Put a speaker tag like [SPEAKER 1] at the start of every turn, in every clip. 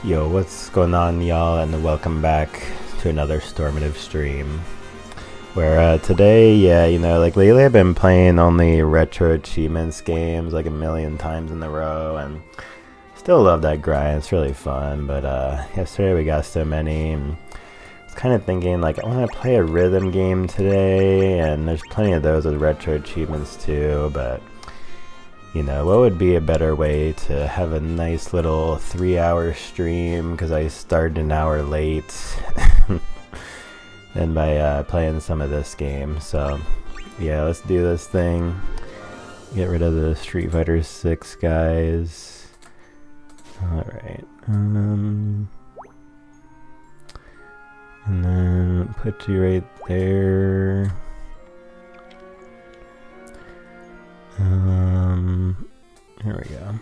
[SPEAKER 1] Yo, what's going on, y'all, and welcome back to another Stormative stream. Where today, yeah, like lately I've been playing only retro achievements games like a million times in a row, and still love that grind. It's really fun. But yesterday we got so many, and I was kind of thinking like I want to play a rhythm game today, and there's plenty of those with retro achievements too, but. What would be a better way to have a nice little 3-hour stream, because I started an hour late, than by playing some of this game. So, yeah, let's do this thing. Get rid of the Street Fighter 6 guys. Alright. And then put you right there. Here we go.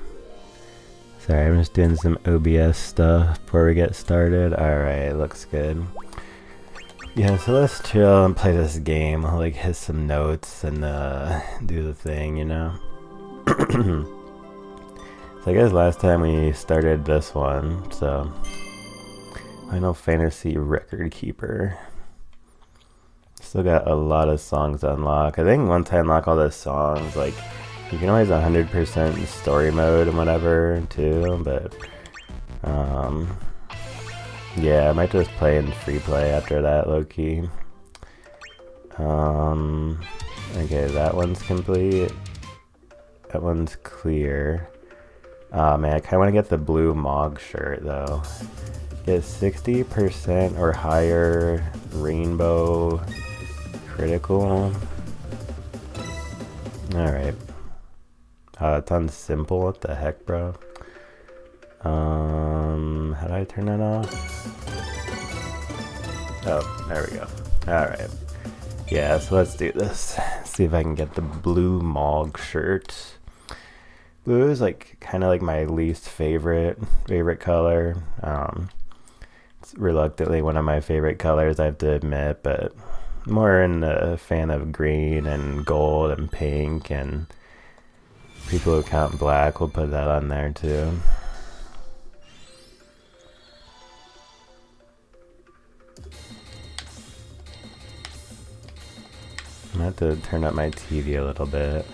[SPEAKER 1] Sorry, I'm just doing some OBS stuff before we get started. Alright, looks good. Yeah, so let's chill and play this game. I'll like hit some notes and do the thing, So I guess last time we started this one, so Final Fantasy Record Keeper. Still got a lot of songs to unlock. I think once I unlock all the songs, like, you can always 100% story mode and whatever, too, but, yeah, I might just play in free play after that, low-key. Okay, that one's complete. That one's clear. Oh, man, I kind of want to get the blue Mog shirt, though. Get 60% or higher rainbow critical. Alright. It's on simple. What the heck, bro? How do I turn that off? Oh, there we go. Alright. Yeah, so let's do this. See if I can get the blue Mog shirt. Blue is like kind of like my least favorite color. It's reluctantly one of my favorite colors, I have to admit, but more in a fan of green and gold and pink, and people who count black will put that on there too. I'm gonna have to turn up my TV a little bit.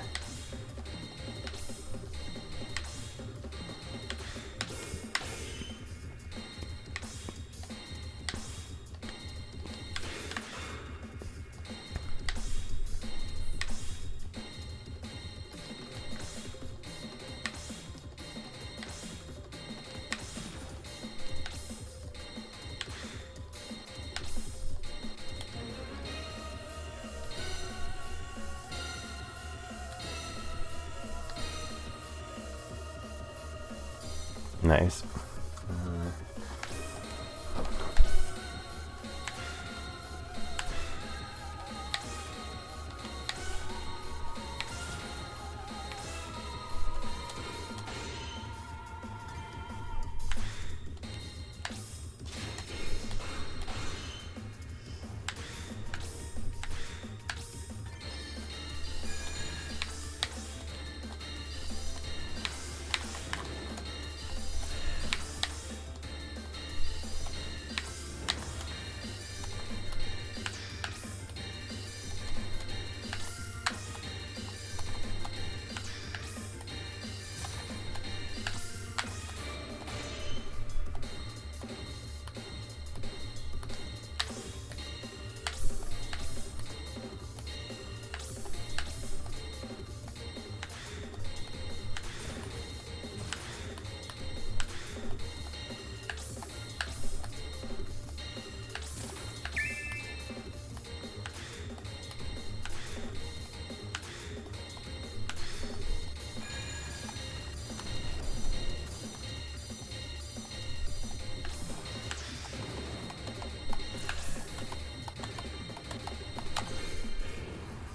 [SPEAKER 1] Nice.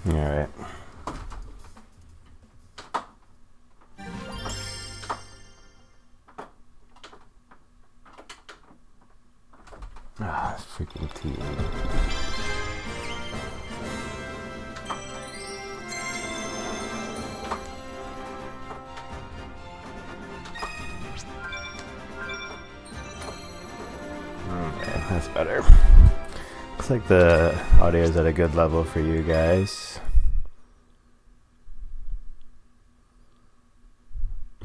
[SPEAKER 1] Alright. Ah, freaking TV. that's better. Looks like the audio is at a good level for you guys.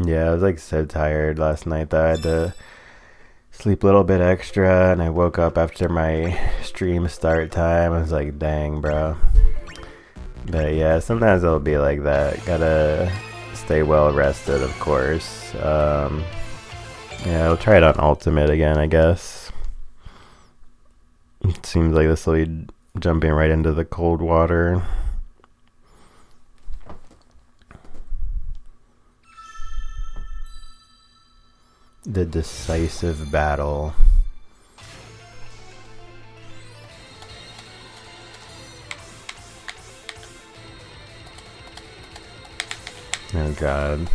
[SPEAKER 1] Yeah, I was like so tired last night that I had to sleep a little bit extra, and I woke up after my stream start time. I was like, dang, bro. But yeah, sometimes it'll be like that. Gotta stay well rested, of course. Yeah, I'll try it on Ultimate again, I guess. It seems like this will be jumping right into the cold water. The decisive battle. Oh god.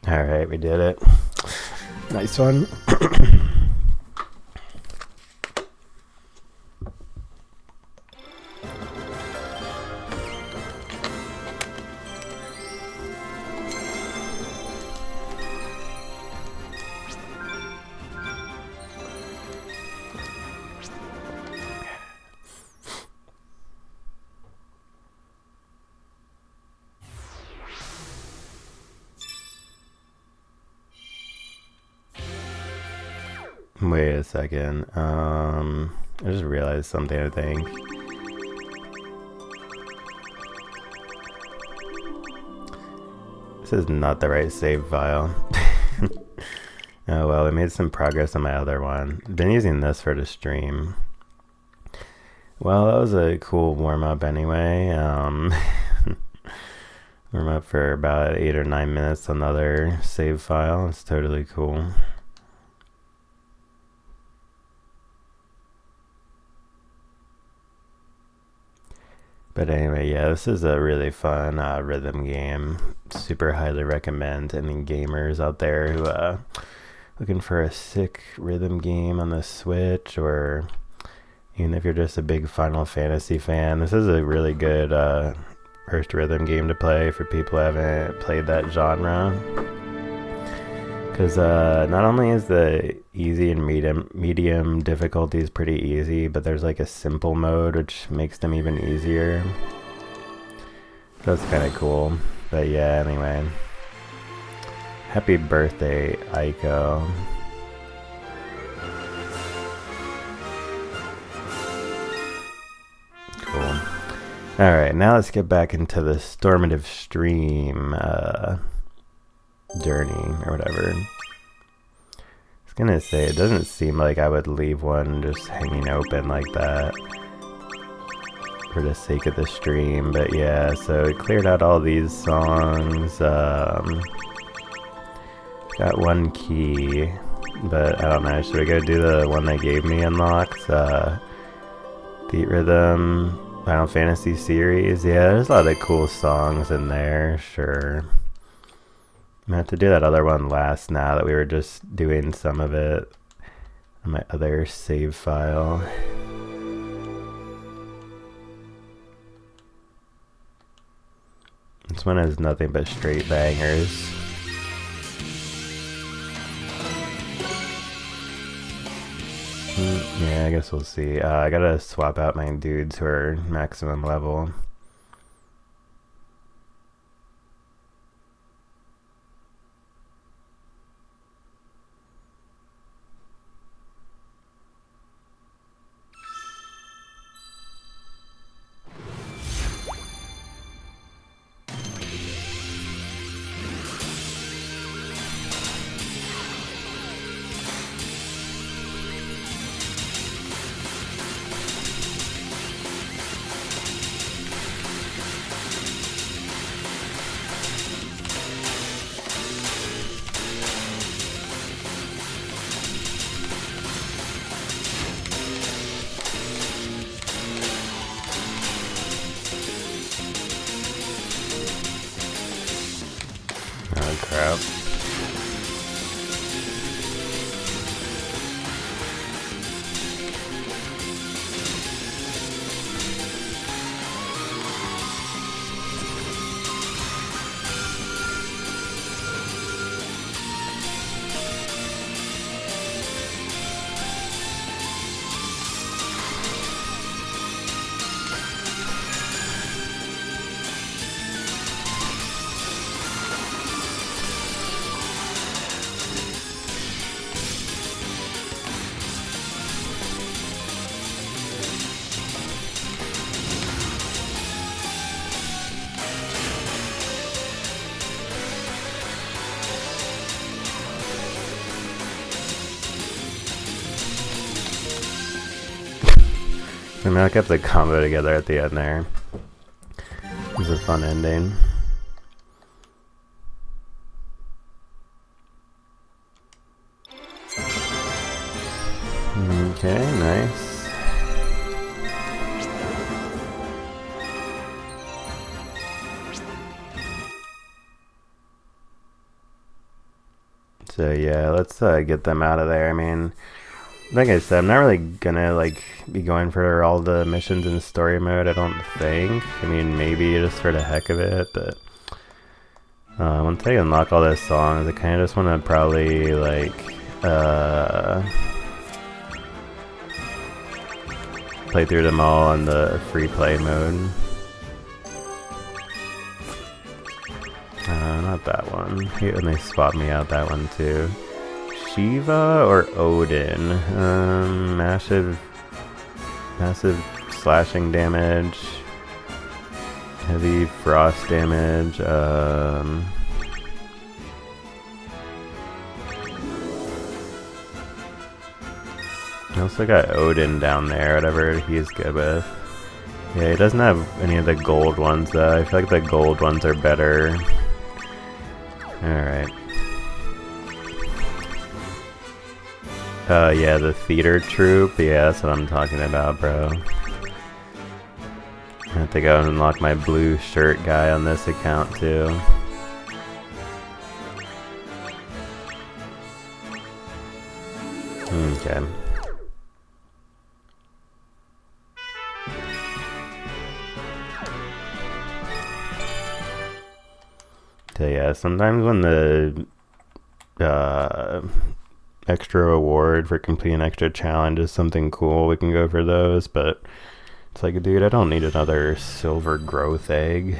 [SPEAKER 1] Alright, we did it. Nice one. Wait a second. I just realized something, I think. This is not the right save file. Oh well, we made some progress on my other one. Been using this for the stream. Well, that was a cool warm-up anyway. Warm up for about 8 or 9 minutes on the other save file. It's totally cool. But anyway, yeah, this is a really fun rhythm game. Super highly recommend any gamers out there who looking for a sick rhythm game on the Switch, or even if you're just a big Final Fantasy fan. This is a really good first rhythm game to play for people who haven't played that genre. Because not only is the easy and medium difficulties pretty easy, but there's like a simple mode which makes them even easier. That's kind of cool. But yeah, anyway. Happy birthday, Aiko. Cool. Alright, now let's get back into the Stormative Stream journey or whatever. I was gonna say, it doesn't seem like I would leave one just hanging open like that. for the sake of the stream. But yeah, so we cleared out all these songs. Got one key, but I don't know, should we go do the one they gave me unlocked? Beat Rhythm, Final Fantasy series. Yeah, there's a lot of cool songs in there, sure. I'm gonna have to do that other one last now that we were just doing some of it on my other save file. This one has nothing but straight bangers. Yeah, I guess we'll see. I gotta swap out my dudes who are maximum level. Oh crap. I mean, I kept the combo together at the end there. It was a fun ending. Okay, nice. So yeah, let's get them out of there. I mean, like I said, I'm not really gonna like be going for all the missions in story mode, I don't think. I mean, maybe just for the heck of it, but once I unlock all those songs, I kind of just want to probably like play through them all in the free play mode. Not that one. And they swap me out that one too. Shiva or Odin? Massive slashing damage. Heavy frost damage. I also got Odin down there, whatever he's good with. Yeah, he doesn't have any of the gold ones though. I feel like the gold ones are better. Alright. Yeah, the theater troupe. Yeah, that's what I'm talking about, bro. I have to go and unlock my blue shirt guy on this account, too. Okay. So yeah, sometimes when the extra reward for completing extra challenge is something cool, we can go for those, but it's like, dude, I don't need another silver growth egg.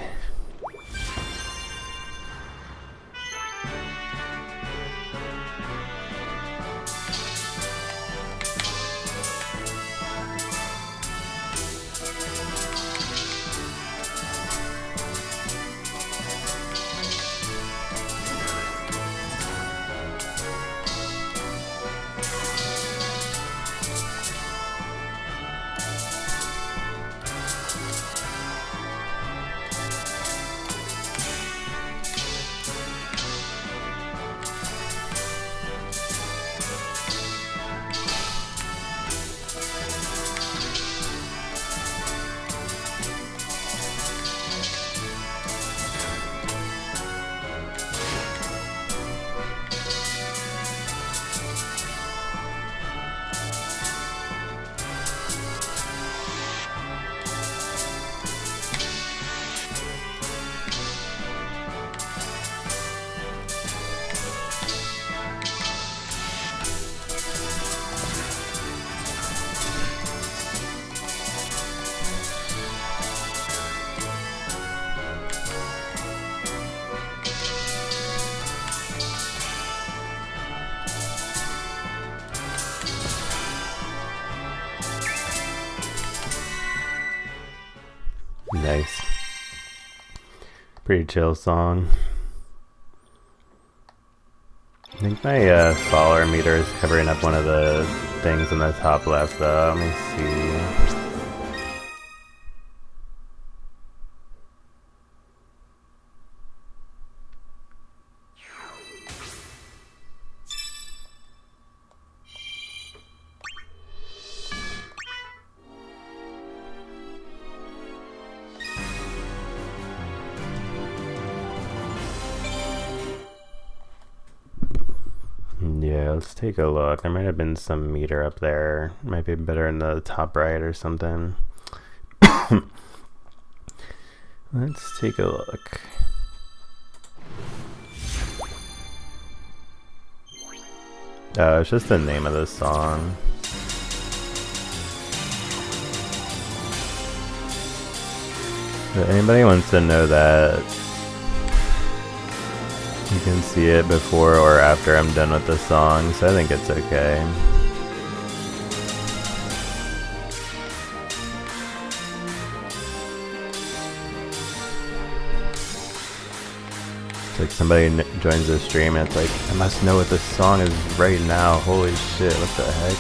[SPEAKER 1] Nice. Pretty chill song. I think my follower meter is covering up one of the things in the top left though. Let me see. Yeah, let's take a look. There might have been some meter up there. Might be better in the top right or something. Let's take a look. Oh, it's just the name of the song. If anybody wants to know that, you can see it before or after I'm done with the song, so I think it's okay. It's like somebody joins the stream and it's like, I must know what this song is right now. Holy shit, what the heck?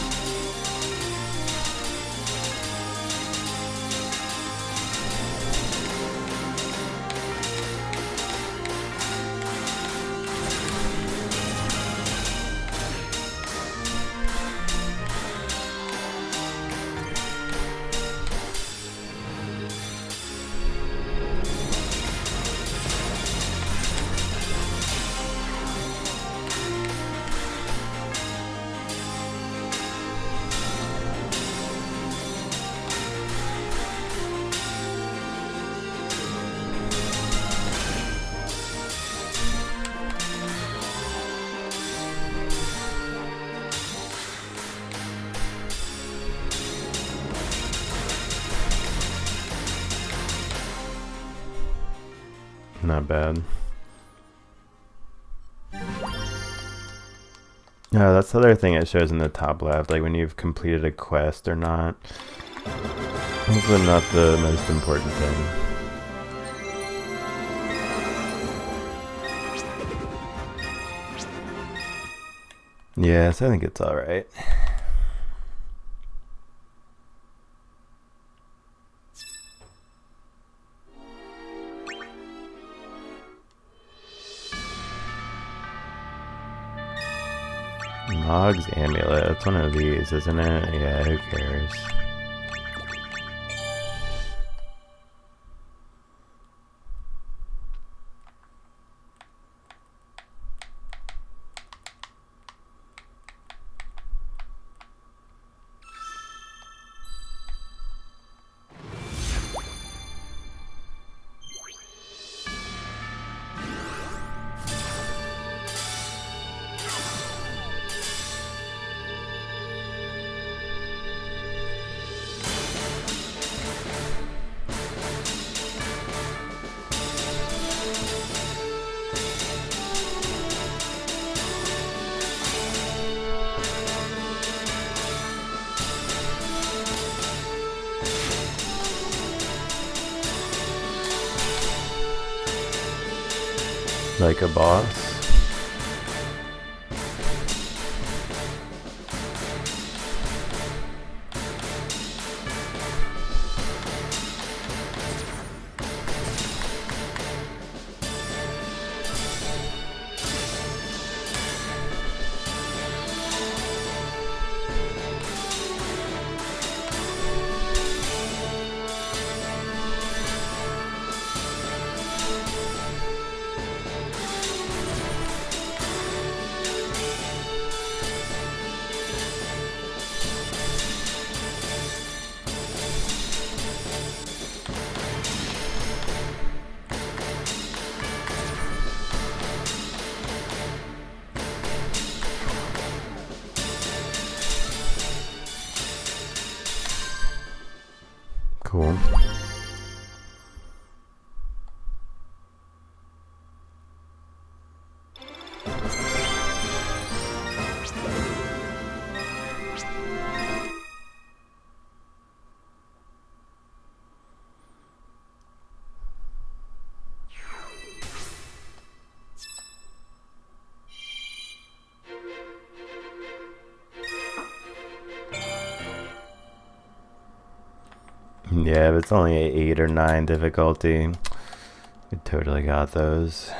[SPEAKER 1] Not bad. No, that's the other thing it shows in the top left, like when you've completed a quest or not. Also not the most important thing. Yes, I think it's alright. Mog's Amulet, it's one of these, isn't it? Yeah, who cares? Like a boss. Cool. Yeah, if it's only a 8 or 9 difficulty, we totally got those.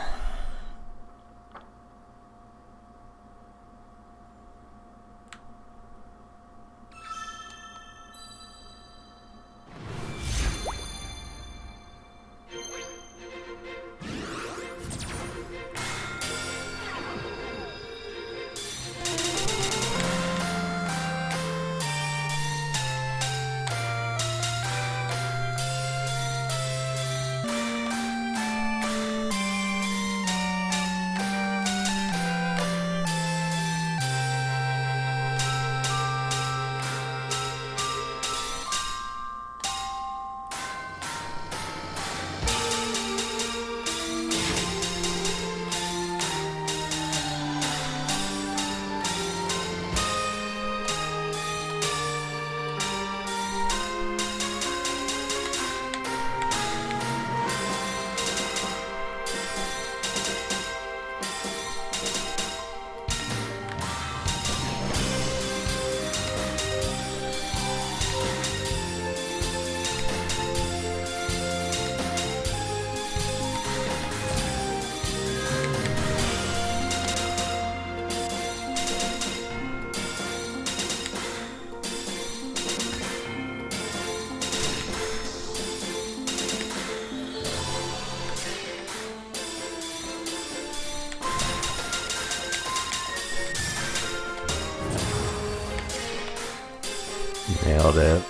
[SPEAKER 1] Nailed it.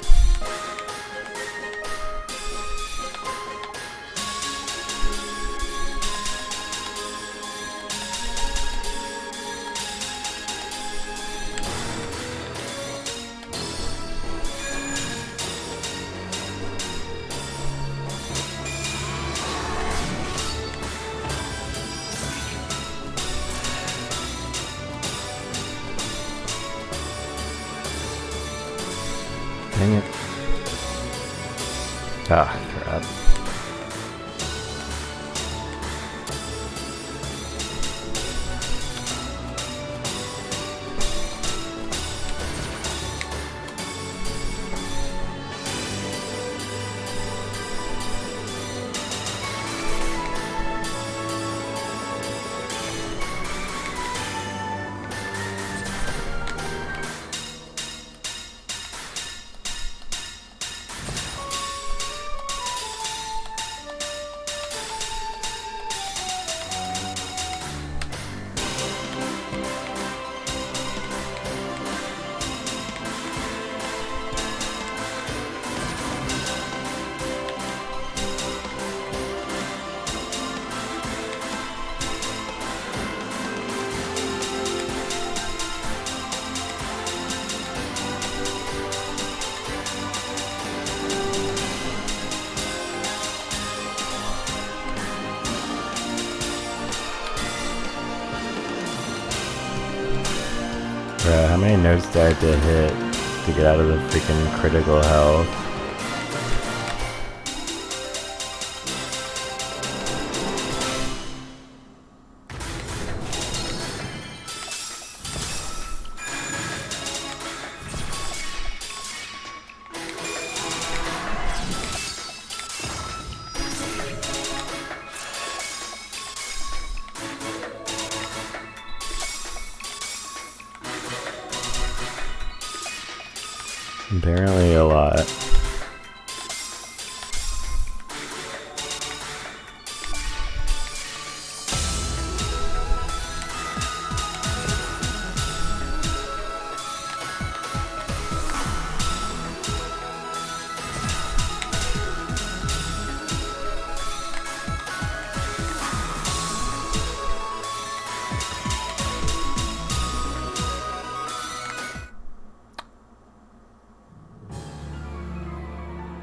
[SPEAKER 1] Dang it. Ah, crap. Bro, how many notes do I have to hit to get out of the freaking critical health? Apparently a lot.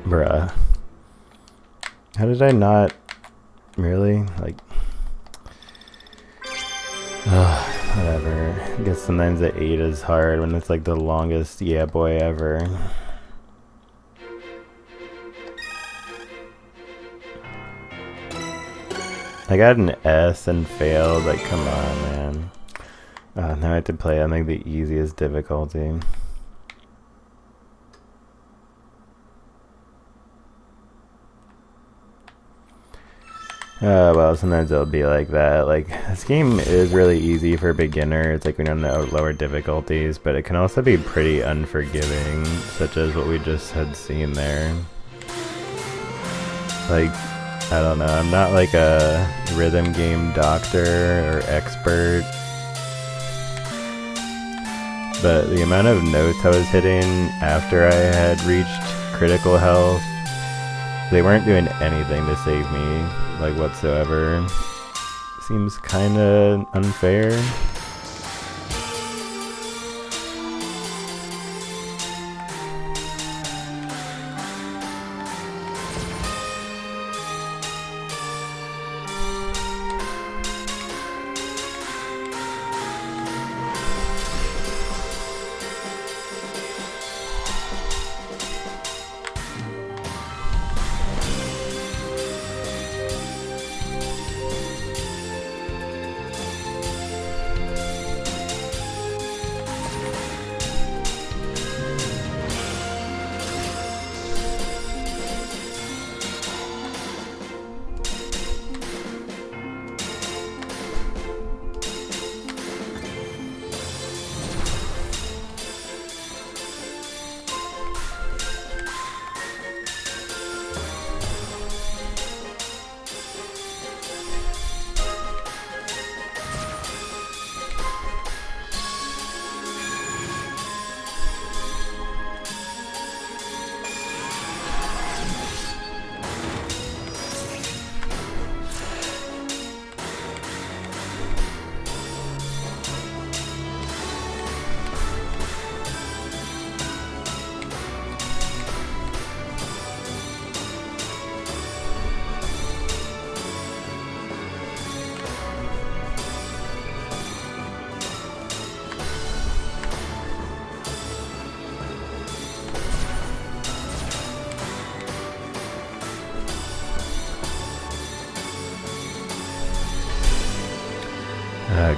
[SPEAKER 1] Bruh. How did I not really? Like, whatever. I guess sometimes the 8 is hard when it's like the longest yeah boy ever. I got an S and failed. Like, come on, man. Now I have to play on like the easiest difficulty. Well, sometimes it'll be like that. Like, this game is really easy for beginners, like we don't know lower difficulties, but it can also be pretty unforgiving, such as what we just had seen there. Like, I don't know, I'm not like a rhythm game doctor or expert, but the amount of notes I was hitting after I had reached critical health, they weren't doing anything to save me, like, whatsoever. Seems kinda unfair.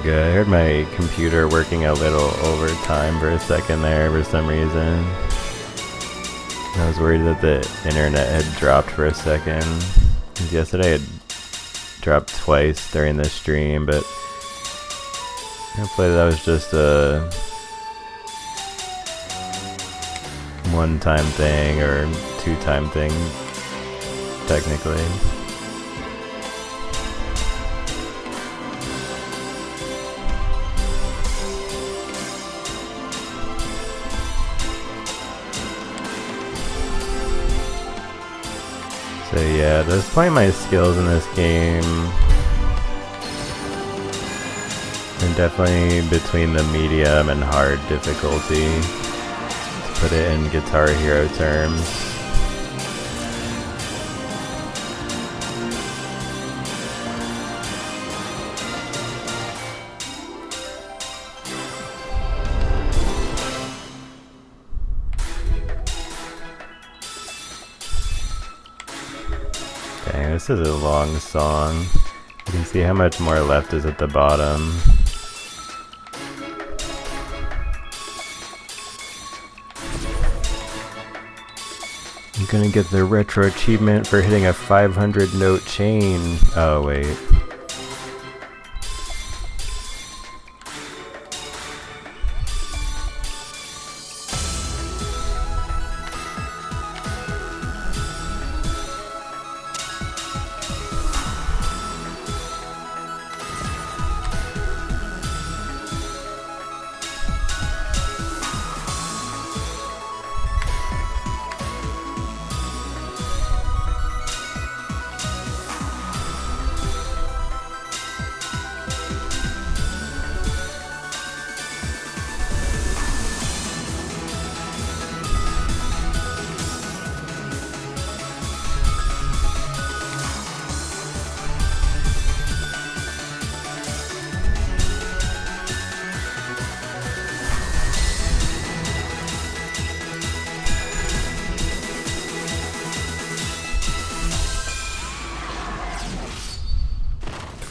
[SPEAKER 1] Good. I heard my computer working a little overtime for a second there for some reason. I was worried that the internet had dropped for a second. Yesterday it dropped twice during the stream, but hopefully that was just a one-time thing or two-time thing, technically. So yeah, despite my skills in this game, I'm definitely between the medium and hard difficulty, to put it in Guitar Hero terms. Dang, this is a long song. You can see how much more left is at the bottom. I'm gonna get the retro achievement for hitting a 500 note chain. Oh wait.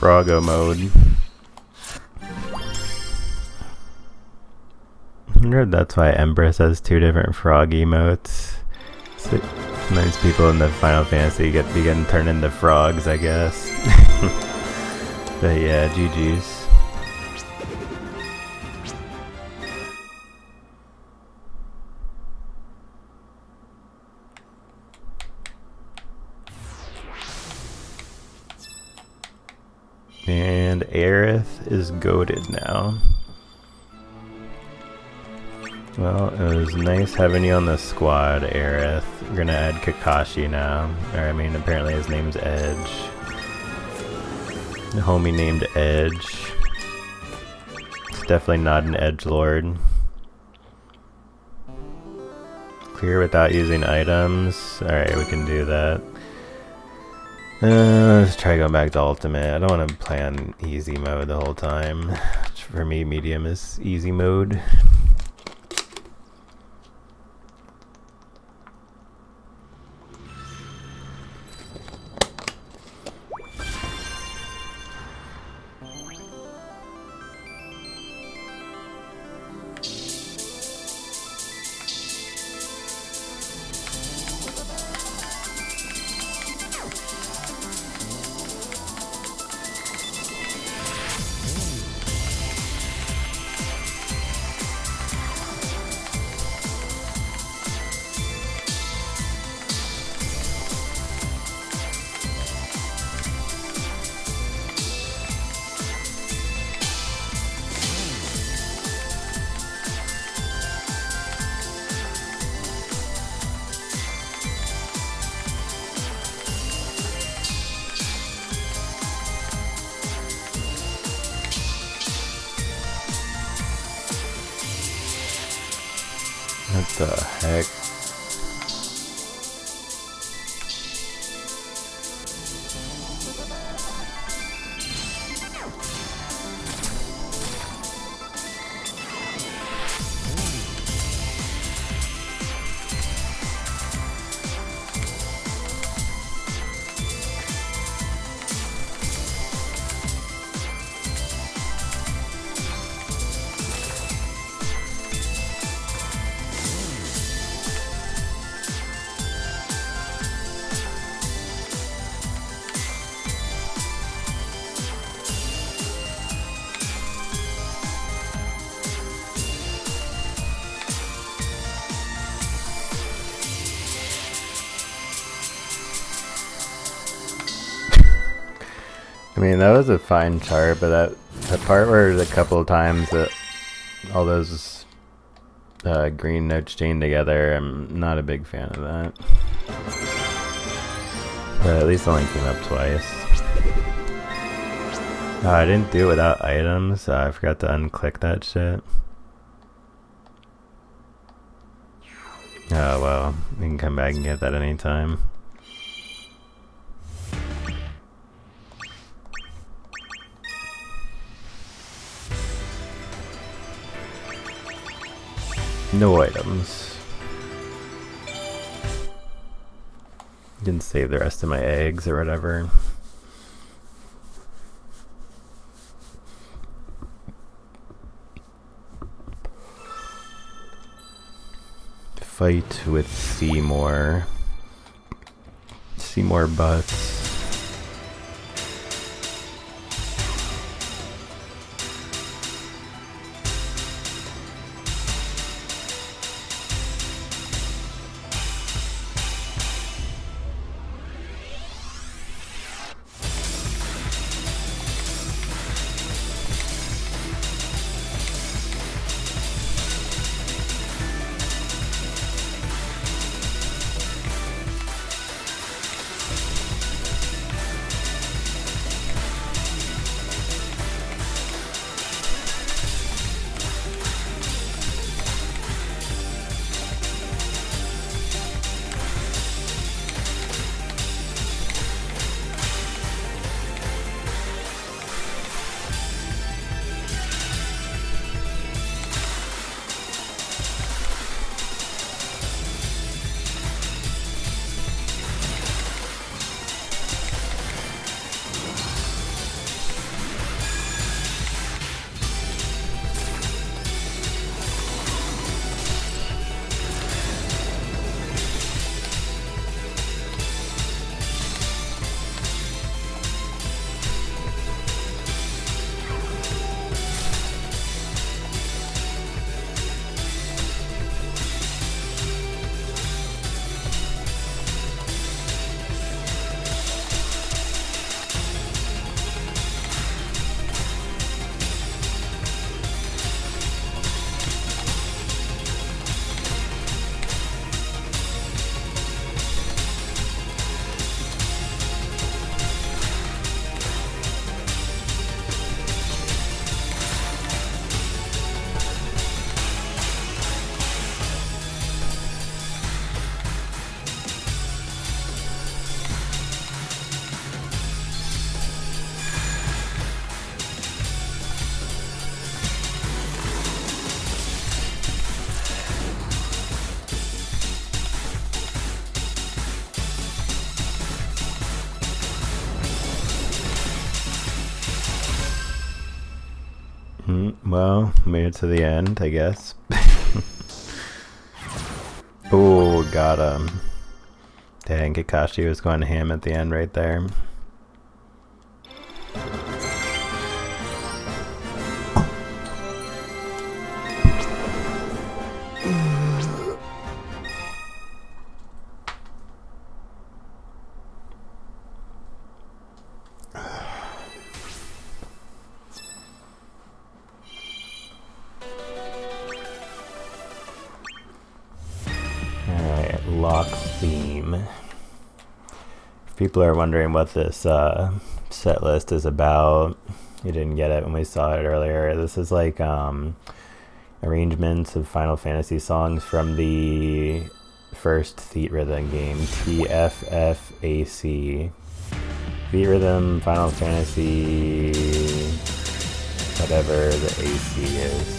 [SPEAKER 1] Froggo mode. I wonder if that's why Empress has two different frog emotes. Nice people in the Final Fantasy be getting turned into frogs, I guess. But yeah, GG's. And Aerith is goated now. Well, it was nice having you on the squad, Aerith. We're gonna add Kakashi now. Or, I mean, apparently his name's Edge. The homie named Edge. It's definitely not an edgelord. Clear without using items. Alright, we can do that. Let's try going back to ultimate. I don't want to play on easy mode the whole time. For me, medium is easy mode. What the heck? I mean, that was a fine chart, but that part where a couple of times that all those green notes chained together, I'm not a big fan of that. But at least it only came up twice. Oh, I didn't do it without items. I forgot to unclick that shit. Oh well, you can come back and get that anytime. No items. Didn't save the rest of my eggs or whatever. Fight with Seymour. Seymour Butts. Well, made it to the end, I guess. Oh, got him. Dang, Kakashi was going ham at the end right there. Alright, lock theme. If people are wondering what this set list is about, you didn't get it when we saw it earlier. This is like arrangements of Final Fantasy songs from the first Theatrhythm game, TFFAC. Theatrhythm, Final Fantasy, whatever the AC is.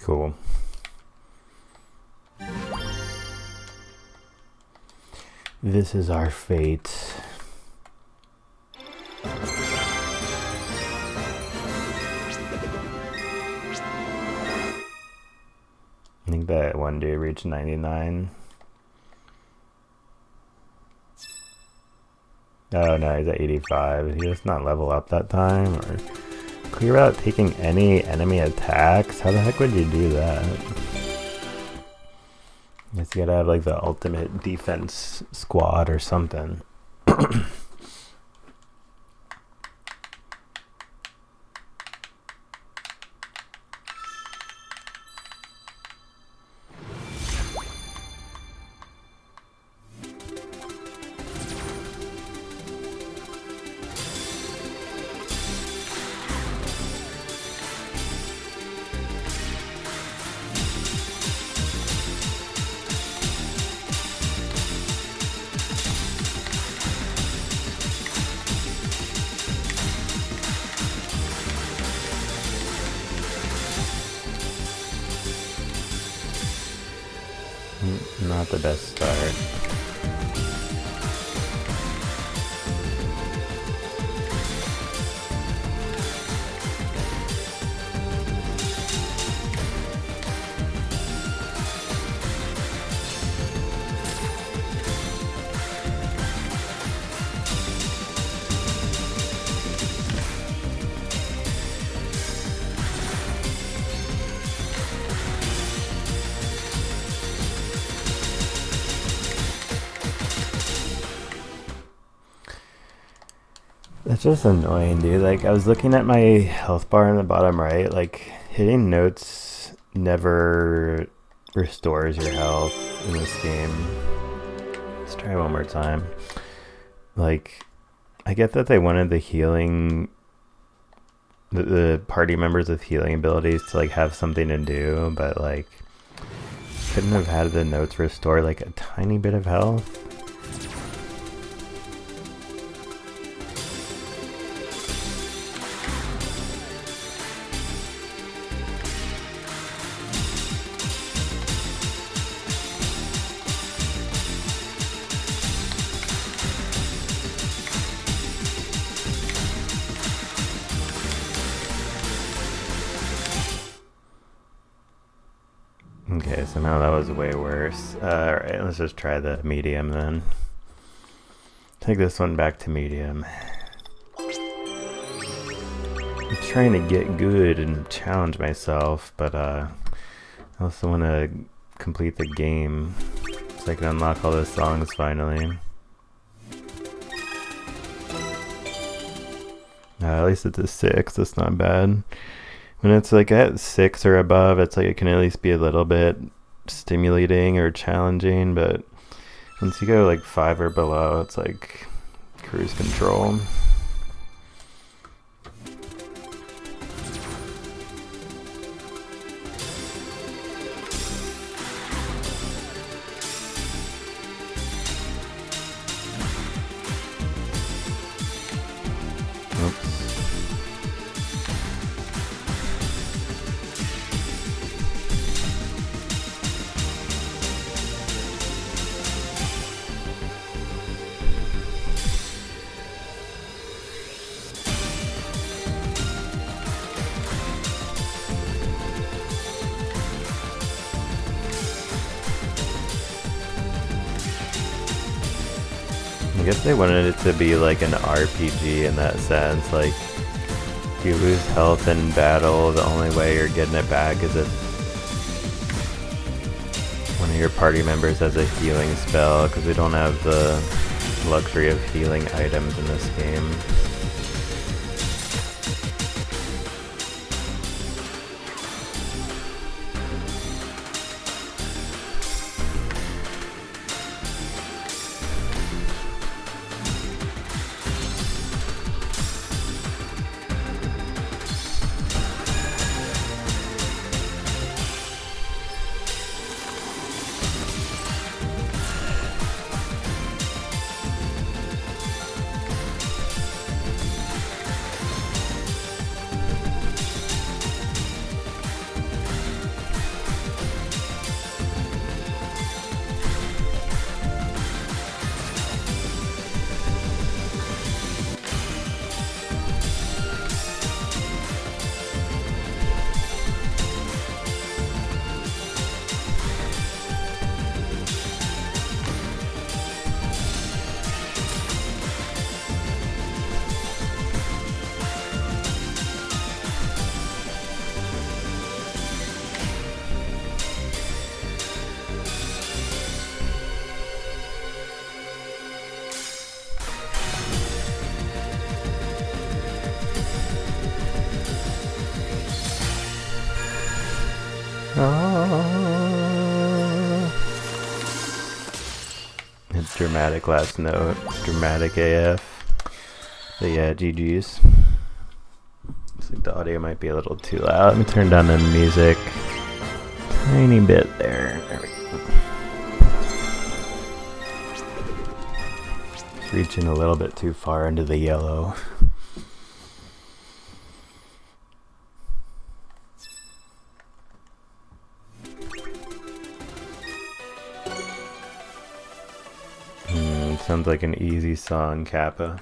[SPEAKER 1] Cool. This is our fate. I think that one dude reached 99. Oh no, he's at 85. He just not level up that time, or clear without taking any enemy attacks? How the heck would you do that? I guess you gotta have like the ultimate defense squad or something. Not the best start. It's just annoying, dude. Like, I was looking at my health bar in the bottom right. Like, hitting notes never restores your health in this game. Let's try one more time. Like, I get that they wanted the healing, the party members with healing abilities to, like, have something to do, but, like, couldn't have had the notes restore, like, a tiny bit of health? Okay, so now that was way worse. Alright, let's just try the medium then. Take this one back to medium. I'm trying to get good and challenge myself, but I also want to complete the game so I can unlock all the songs finally. At least it's a 6, that's not bad. When it's like at 6 or above, it's like it can at least be a little bit stimulating or challenging, but once you go like 5 or below, it's like cruise control. I guess they wanted it to be like an RPG in that sense. Like, if you lose health in battle, the only way you're getting it back is if one of your party members has a healing spell, because we don't have the luxury of healing items in this game. Dramatic last note. Dramatic AF. But yeah, GG's. Looks like the audio might be a little too loud. Let me turn down the music. Tiny bit there. There we go. Reaching a little bit too far into the yellow. Sounds like an easy song, Kappa.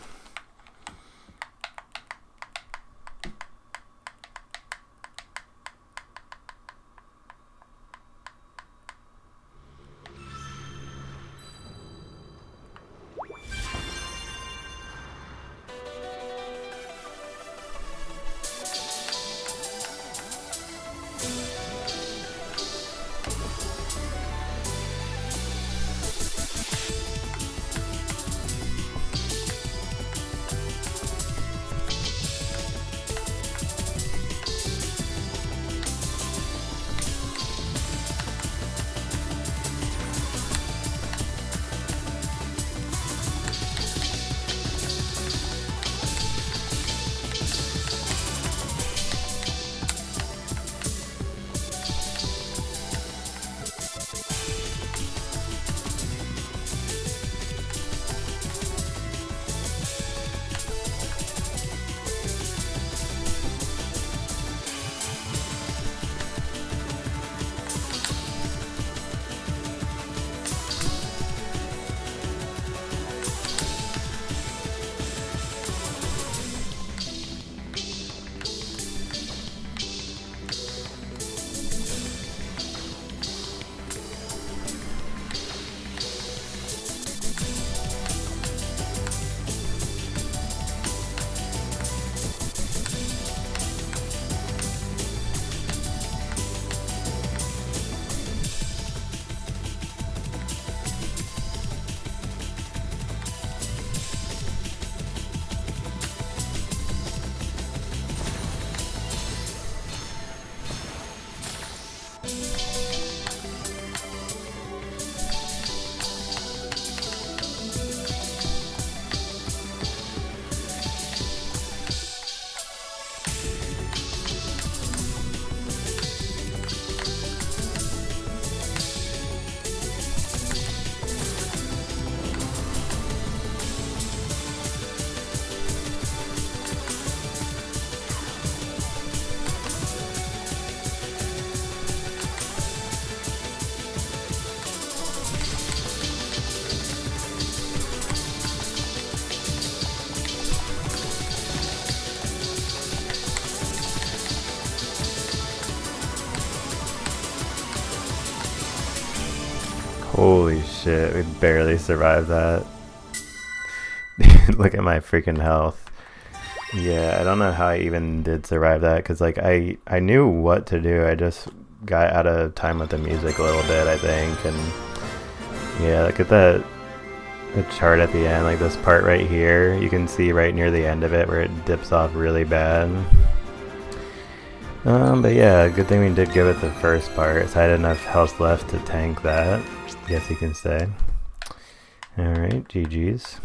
[SPEAKER 1] Holy shit, we barely survived that. Dude, look at my freaking health. Yeah, I don't know how I even did survive that, because like I knew what to do. I just got out of time with the music a little bit, I think. And yeah, look at that, the chart at the end, like this part right here, you can see right near the end of it where it dips off really bad. But yeah, good thing we did give it the first part, so I had enough health left to tank that, I guess you can say. Alright, GG's.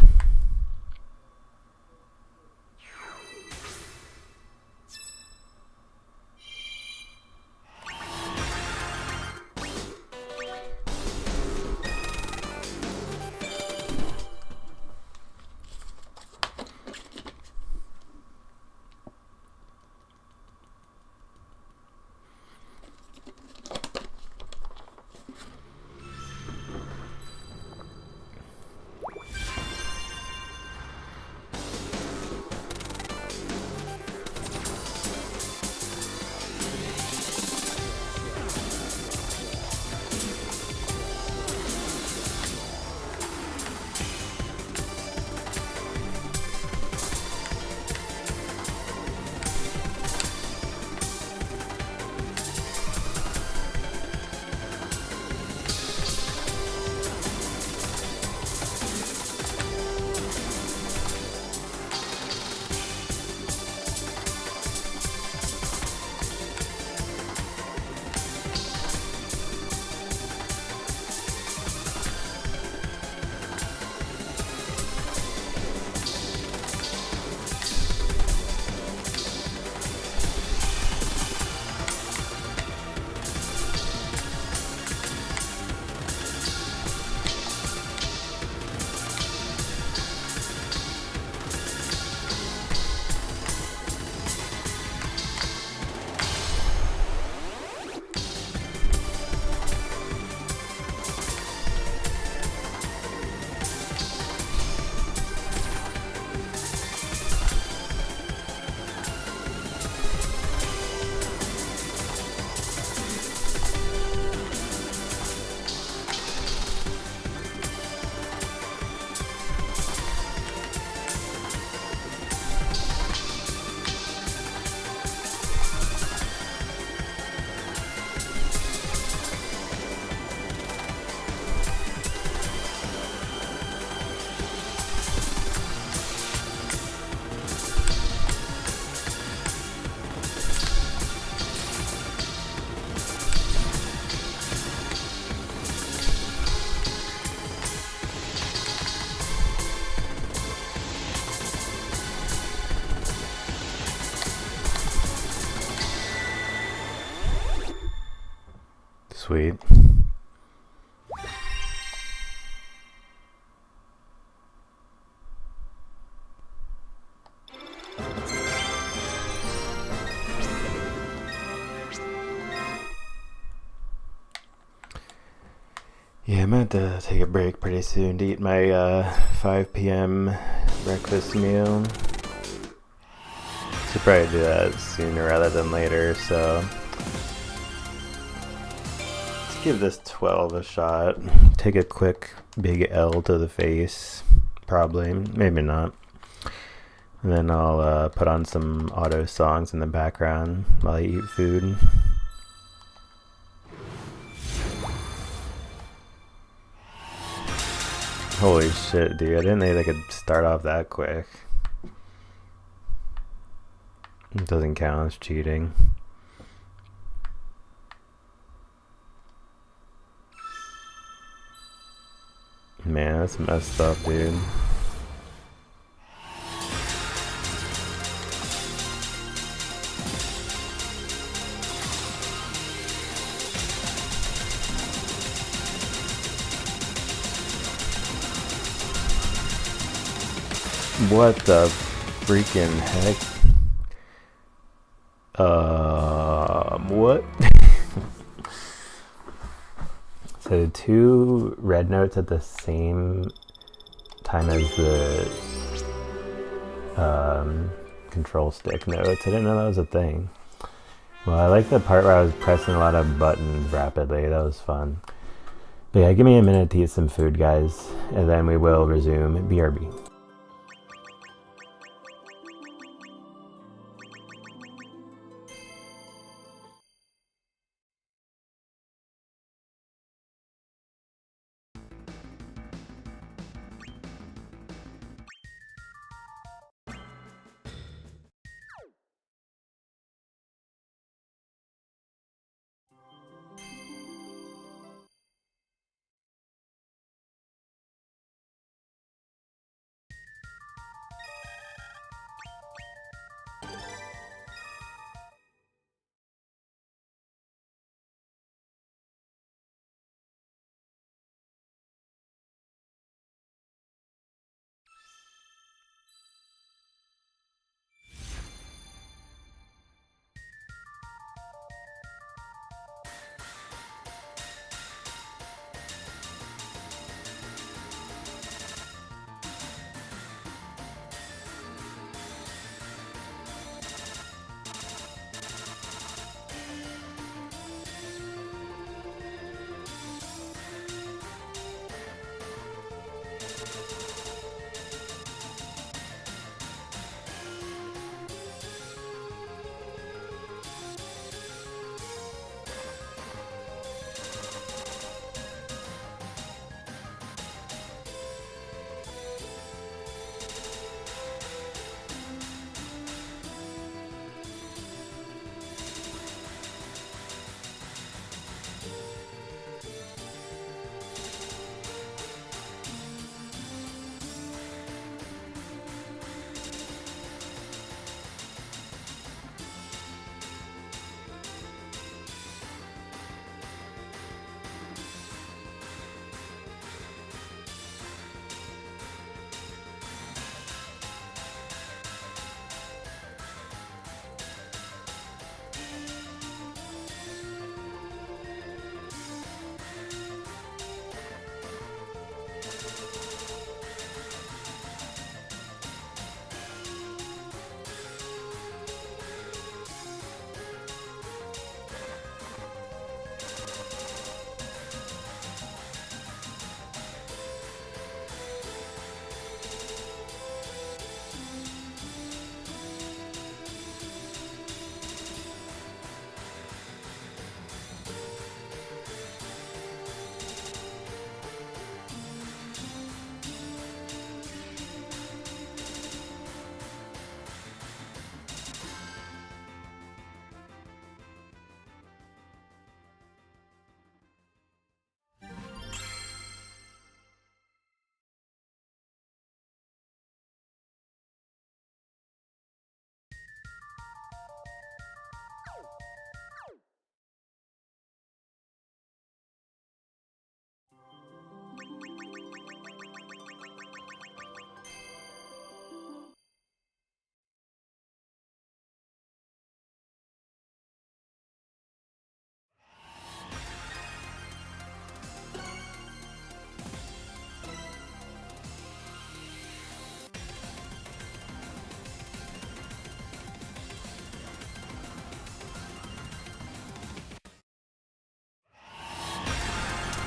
[SPEAKER 1] Sweet. Yeah, I'm gonna have to take a break pretty soon to eat my 5 p.m. breakfast meal. Should probably do that sooner rather than later, so let's give this 12 a shot. Take a quick big L to the face, probably, maybe not. And then I'll put on some auto songs in the background while I eat food. Holy shit, dude, I didn't think they could start off that quick. It doesn't count as cheating. Man, that's messed up, dude. What the freaking heck? What? So 2 red notes at the same time as the control stick notes. I didn't know that was a thing. Well, I like the part where I was pressing a lot of buttons rapidly. That was fun. But yeah, give me a minute to eat some food, guys, and then we will resume BRB.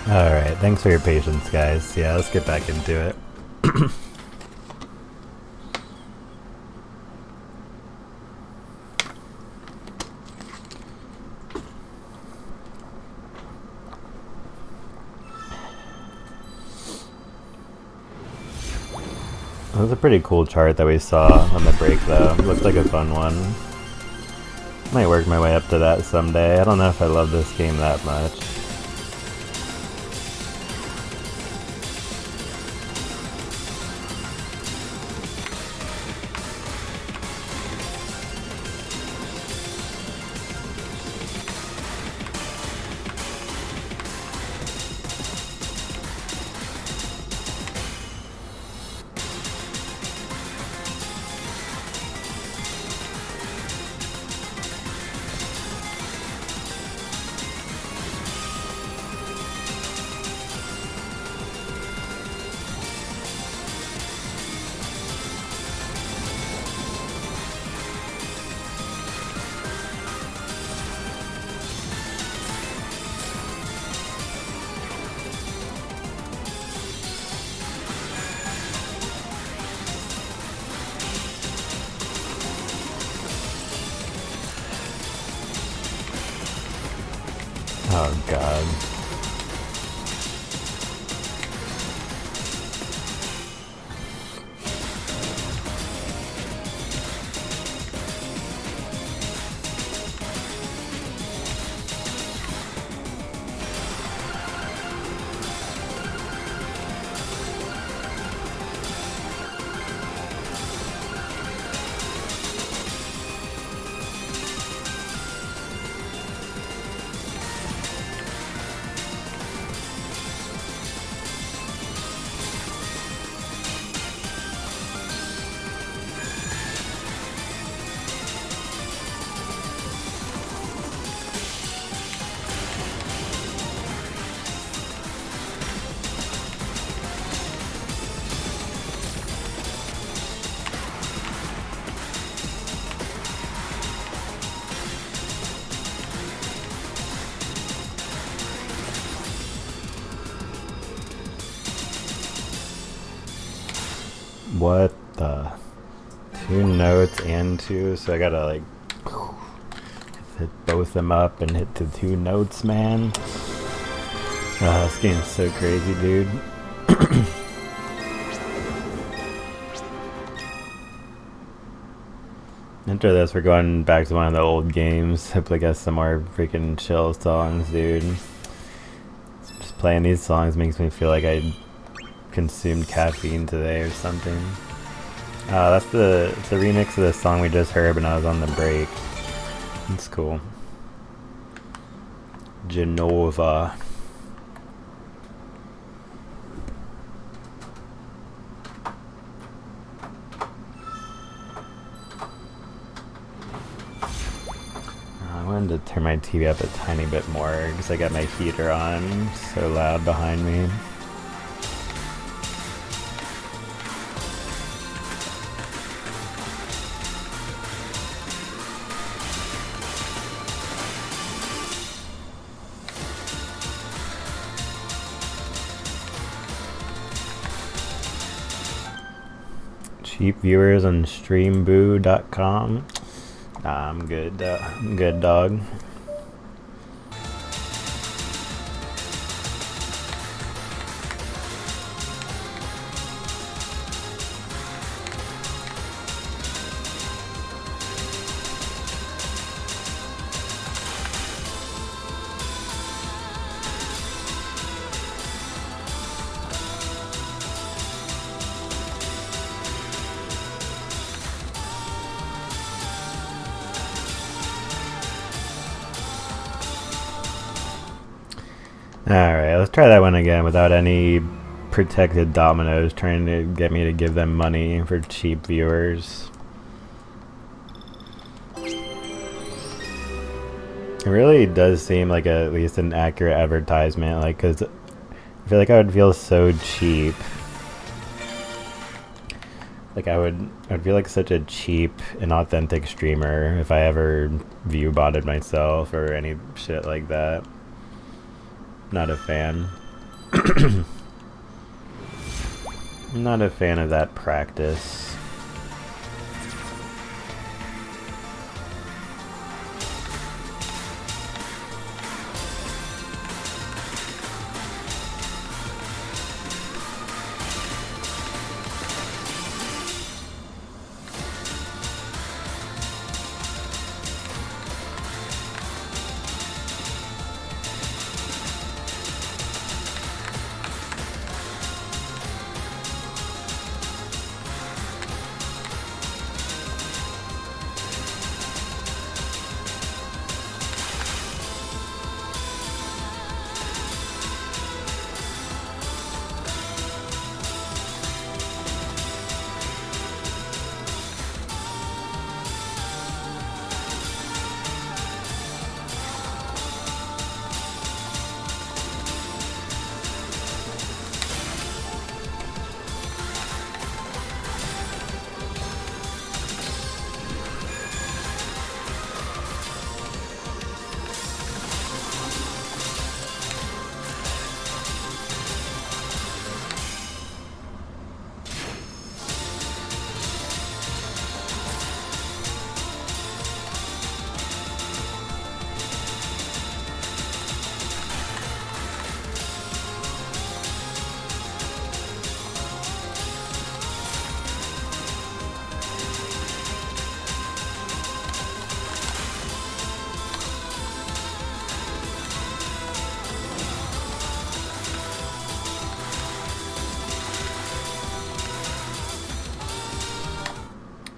[SPEAKER 1] Alright, thanks for your patience, guys. Yeah, let's get back into it. That was a pretty cool chart that we saw on the break, though. Looks like a fun one. Might work my way up to that someday. I don't know if I love this game that much. Oh god. What the? 2 notes and 2, so I gotta like hit both them up and hit the 2 notes, man. Oh, this game's so crazy, dude. After this, we're going back to one of the old games. Hopefully get some more freaking chill songs, dude. Just playing these songs makes me feel like I consumed caffeine today or something. It's the remix of the song we just heard when I was on the break. It's cool. Genova. I wanted to turn my TV up a tiny bit more because I got my heater on so loud behind me. Cheap viewers on streamboo.com. Nah, I'm good. I'm good, dog. Alright, let's try that one again without any protected dominoes trying to get me to give them money for cheap viewers. It really does seem like at least an accurate advertisement, like, cause I feel like I would feel so cheap. Like I would feel like such a cheap, inauthentic streamer if I ever view botted myself or any shit like that. Not a fan. Not a fan of that practice.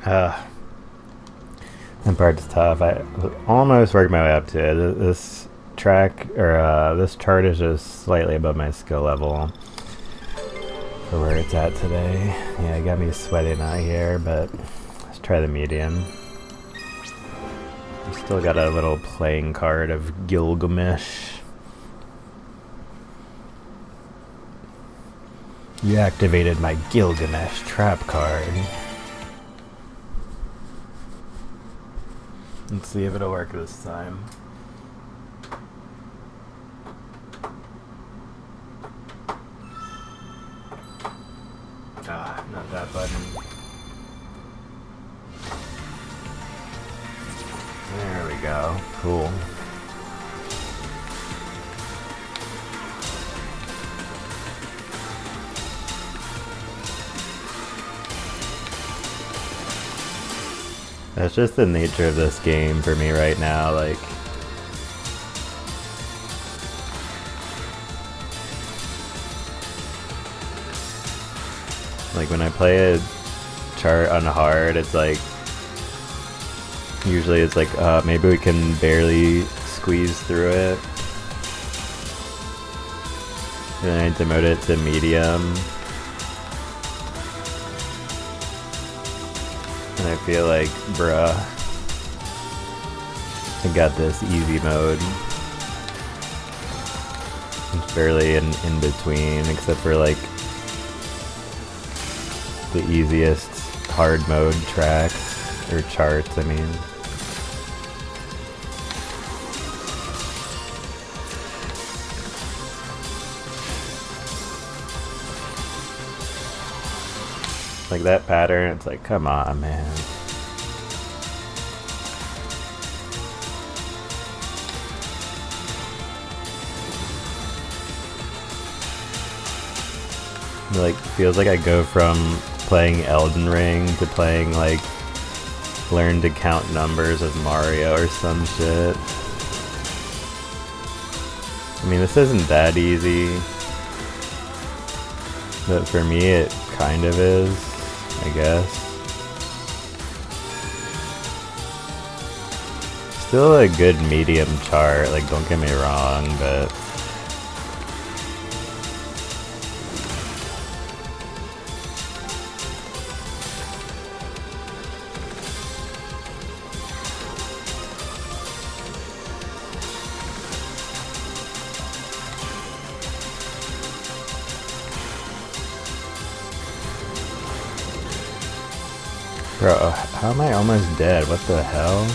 [SPEAKER 1] Uh, that part's tough. I almost worked my way up to it. This track, or this chart is just slightly above my skill level for where it's at today. Yeah, it got me sweating out here, but let's try the medium. Still got a little playing card of Gilgamesh. You activated my Gilgamesh trap card. Let's see if it'll work this time. Ah, not that button. There we go. Cool. That's just the nature of this game for me right now, like when I play a chart on hard, it's like usually it's like maybe we can barely squeeze through it. Then I demote it to medium. And I feel like, bruh, I got this easy mode. It's barely in between, except for like the easiest hard mode tracks, or charts, I mean. Like that pattern, it's like, come on, man. It like feels like I go from playing Elden Ring to playing like Learn to Count Numbers of Mario or some shit. I mean, this isn't that easy, but for me it kind of is, I guess. Still a good medium chart, like don't get me wrong, but bro, how am I almost dead? What the hell?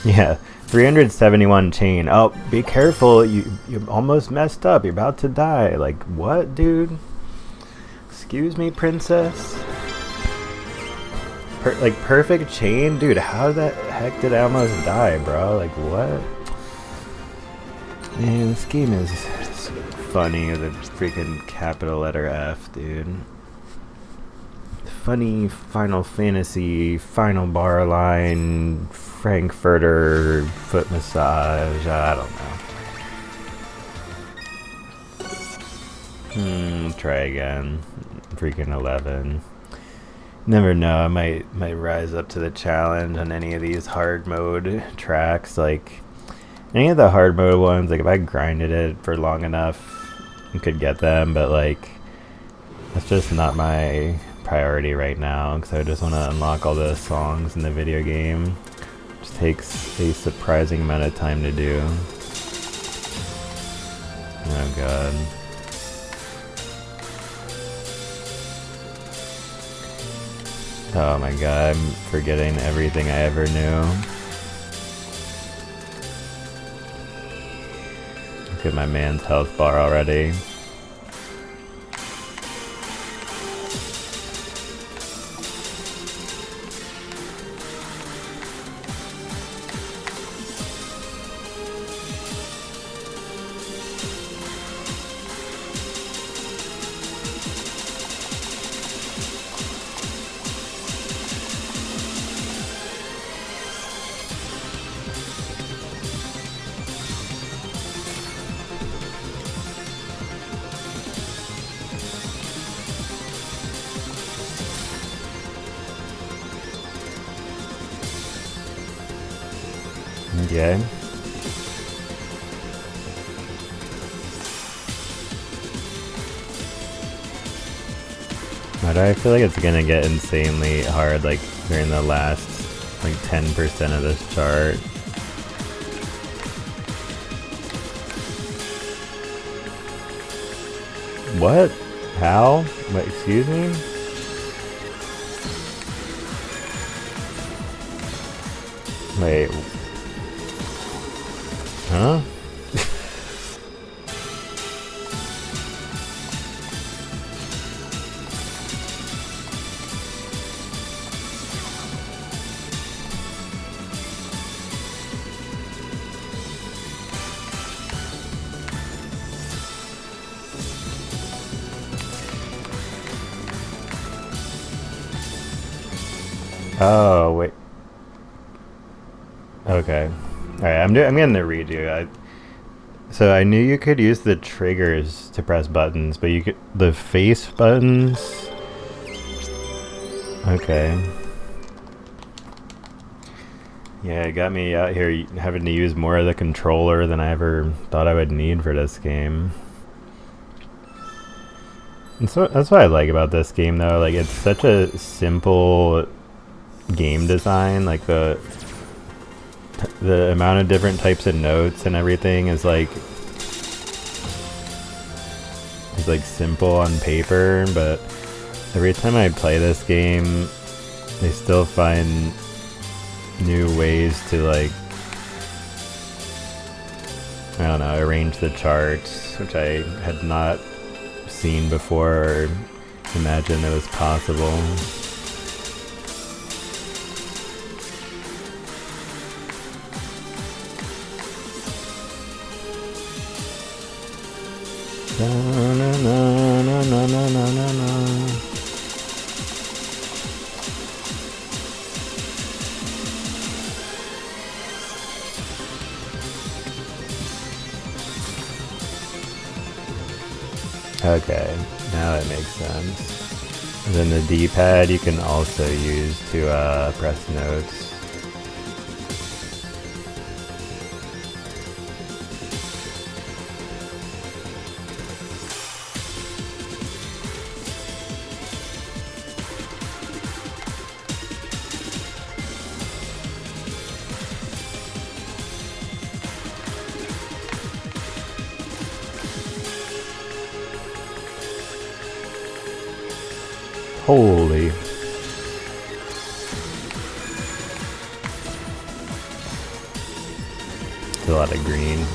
[SPEAKER 1] Yeah, 371 chain. Oh, be careful. You almost messed up. You're about to die. Like, what, dude? Excuse me, princess? Like, perfect chain? Dude, how the heck did I almost die, bro? Like, what? Man, this game is funny with a freaking capital letter F, dude. Funny Final Fantasy, final bar line, Frankfurter foot massage, I don't know. Try again. Freaking 11. Never know, I might rise up to the challenge on any of these hard mode tracks. Like, any of the hard mode ones, like if I grinded it for long enough, I could get them, but like, that's just not my priority right now, because I just want to unlock all the songs in the video game, which takes a surprising amount of time to do. Oh god. Oh my god, I'm forgetting everything I ever knew. Look at my man's health bar already. Yeah. Why do I feel like it's gonna get insanely hard like during the last like 10% of this chart? What? How? Wait, excuse me? Wait. Huh? Oh, wait. Okay. Alright, I'm getting the redo. So I knew you could use the triggers to press buttons, but you could the face buttons. Okay. Yeah, it got me out here having to use more of the controller than I ever thought I would need for this game. And so that's what I like about this game, though. Like, it's such a simple game design. Like the amount of different types of notes and everything is like simple on paper, but every time I play this game, I still find new ways to, like, I don't know, arrange the charts, which I had not seen before or imagined it was possible. Na, na, na, na, na, na, na, na. Okay, now that makes sense. And then the D-pad you can also use to press notes. Holy. It's a lot of green.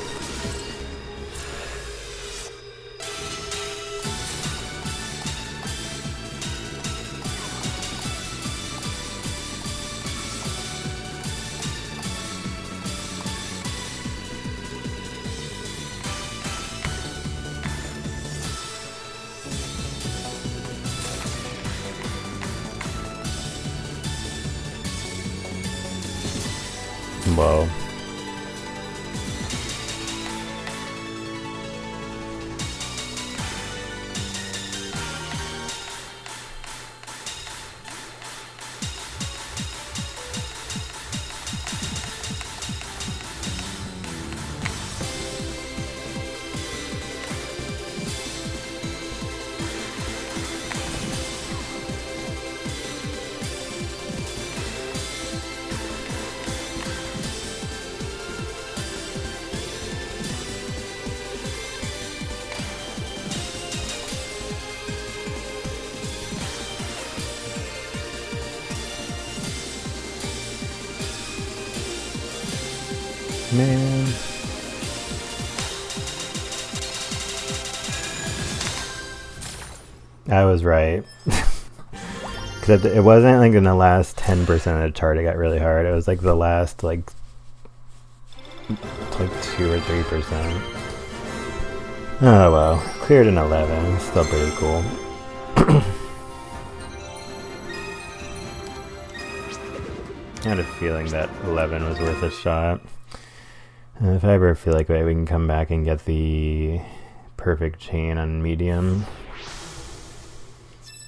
[SPEAKER 1] Whoa. Man. I was right. Because it wasn't like in the last 10% of the chart it got really hard. It was like the last like 2 or 3%. Oh well. Cleared an 11. Still pretty cool. I had a feeling that 11 was worth a shot. If I ever feel like we can come back and get the perfect chain on medium.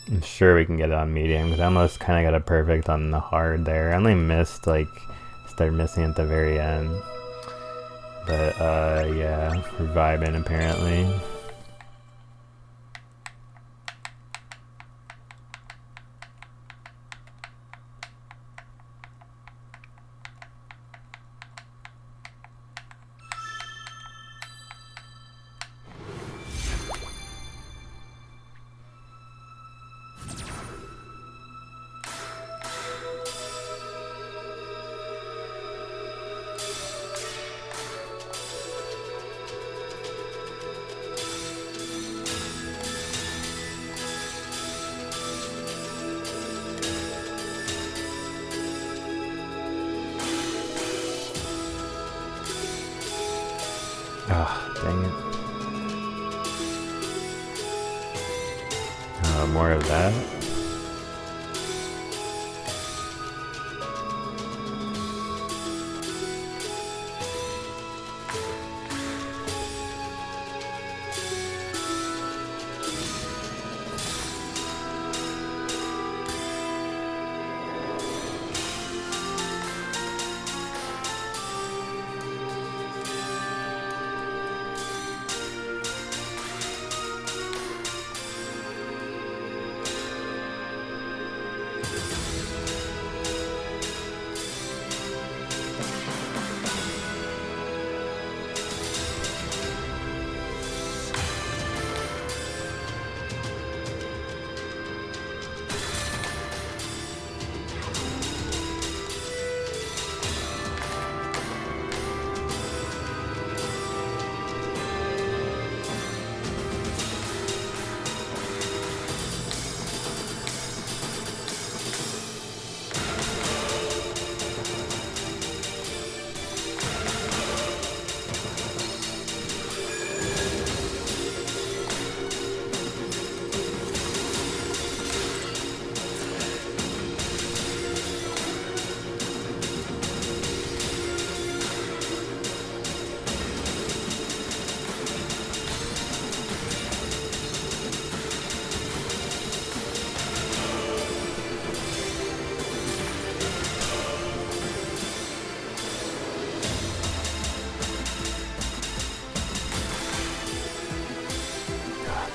[SPEAKER 1] I'm sure we can get it on medium because I almost kind of got a perfect on the hard there. I only missed, like, started missing at the very end. But yeah, we're vibing apparently. Ah, dang it. More of that.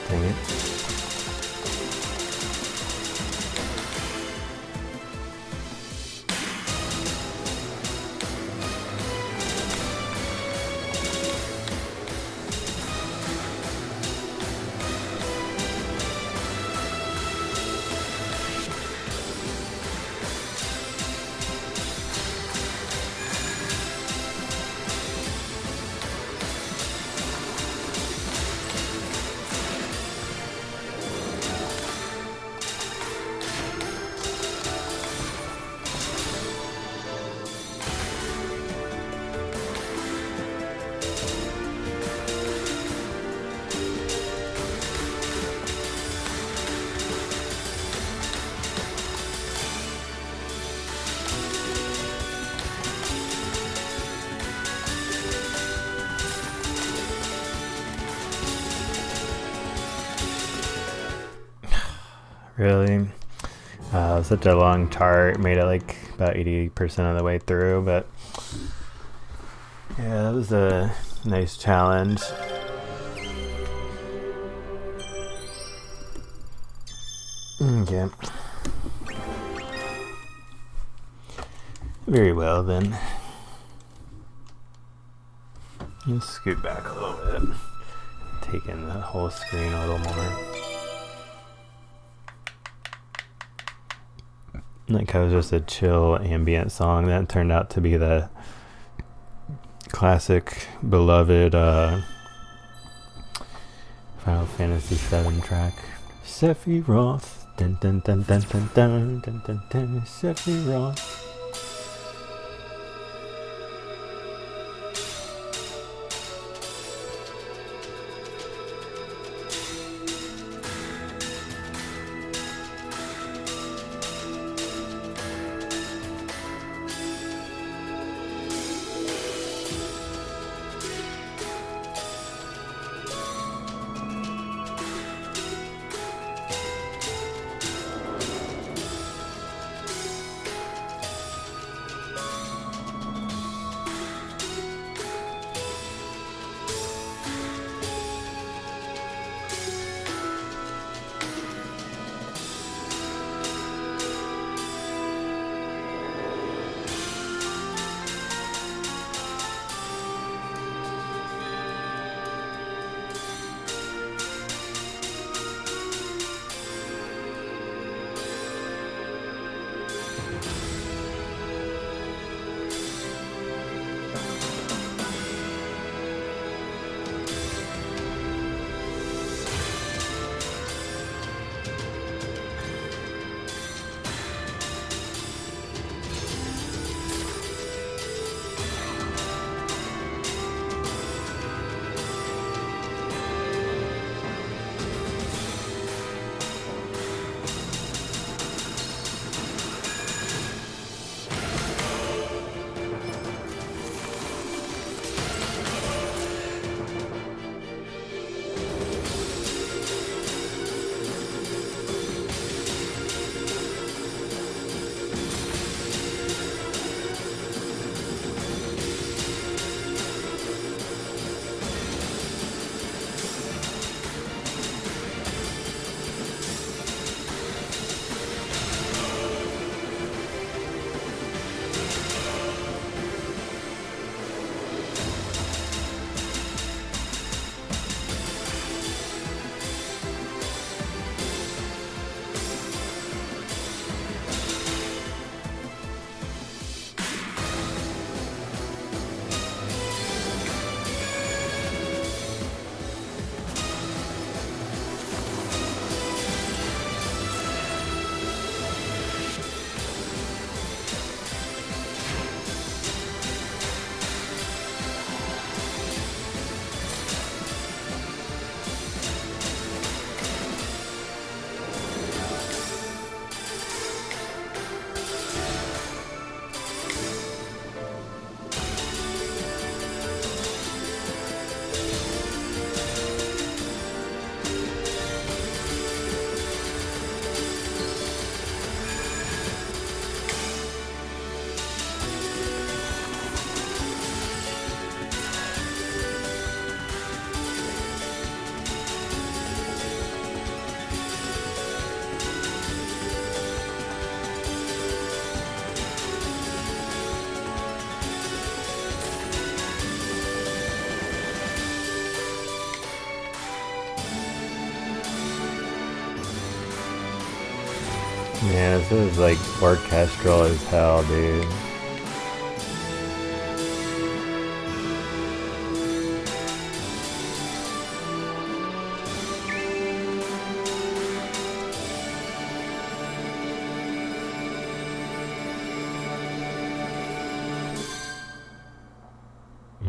[SPEAKER 1] Dang it. Really? Such a long chart, made it like about 80% of the way through, but yeah, that was a nice challenge. Okay. Very well then. Let's scoot back a little bit. Take in the whole screen a little more. Like how it was just a chill ambient song that turned out to be the classic beloved Final Fantasy VII track. Sephiroth. Dun dun dun dun dun dun dun dun dun. Sephiroth. Man, this is like orchestral as hell, dude.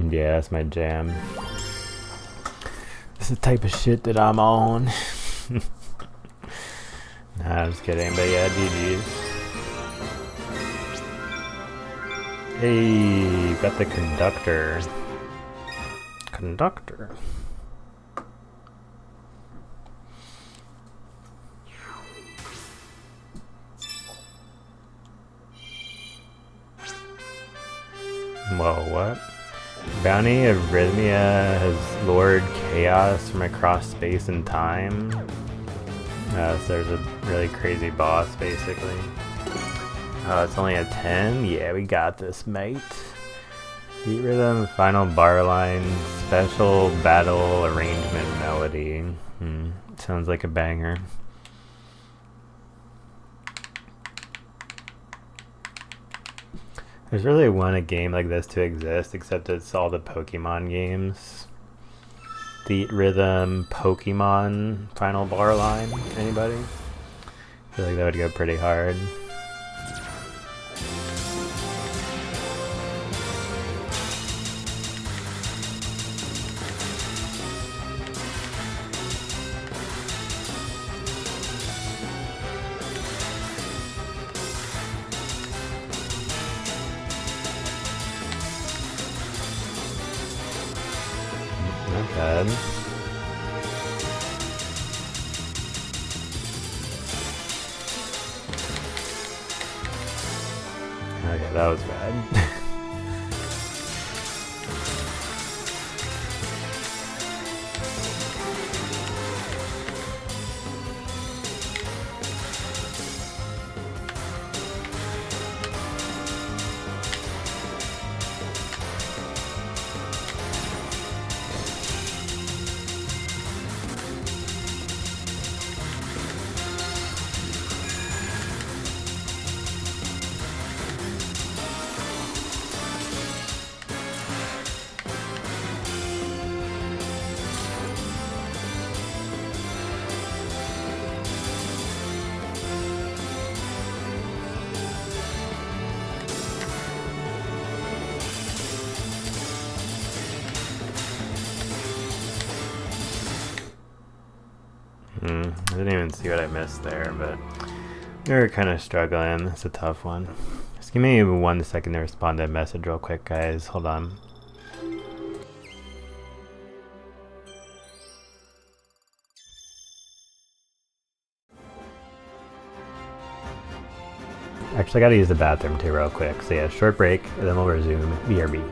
[SPEAKER 1] Yeah, that's my jam. This is the type of shit that I'm on. Nah, I'm just kidding, but yeah, GG's. Hey, got the conductor. Conductor. Whoa, what? Bounty of Rhythmia has lured chaos from across space and time. So there's a really crazy boss, basically. It's only a 10? Yeah, we got this, mate. Beat Rhythm, Final Bar Line, Special Battle Arrangement Melody. Sounds like a banger. There's really one game like this to exist, except it's all the Pokemon games. Beat Rhythm, Pokemon, Final Bar Line. Anybody? I feel like that would go pretty hard. Not bad. Okay, that was bad. I didn't even see what I missed there, but we were kind of struggling. It's a tough one. Just give me 1 second to respond to a message real quick, guys. Hold on. Actually, I gotta use the bathroom too real quick. So yeah, short break, and then we'll resume BRB.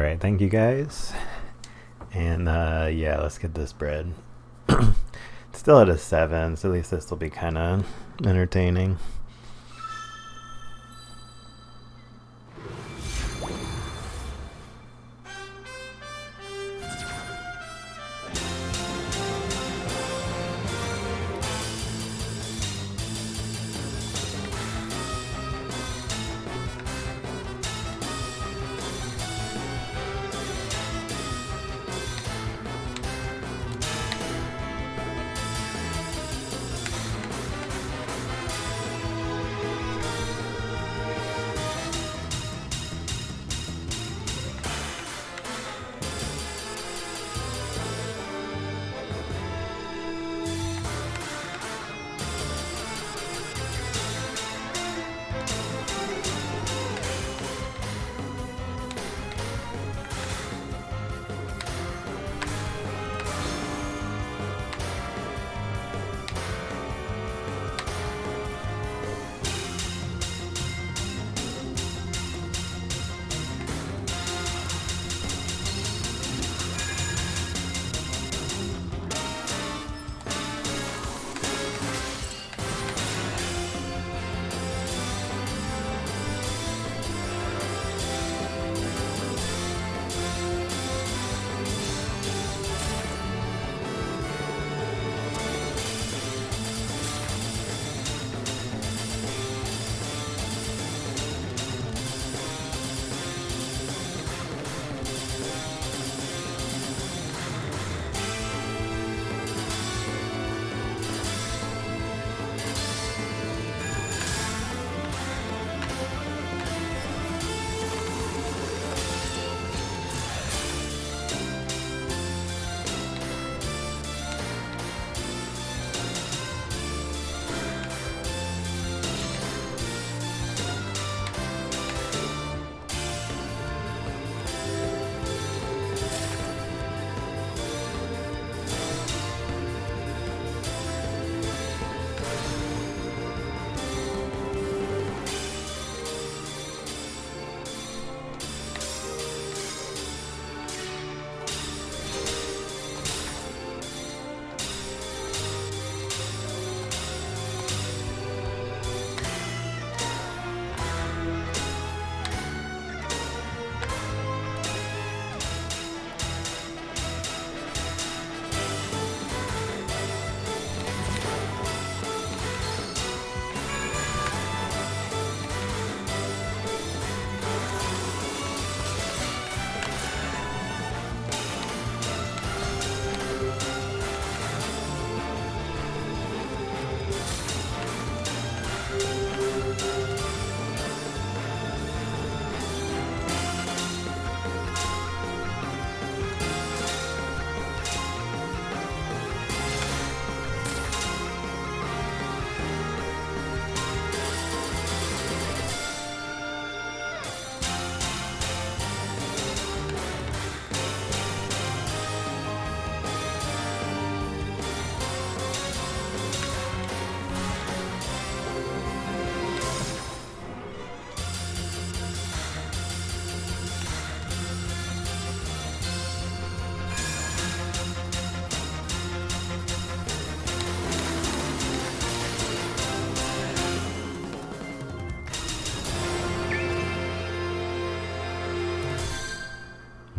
[SPEAKER 1] Alright, thank you guys. And yeah, let's get this bread. Still at a 7, so at least this will be kind of entertaining.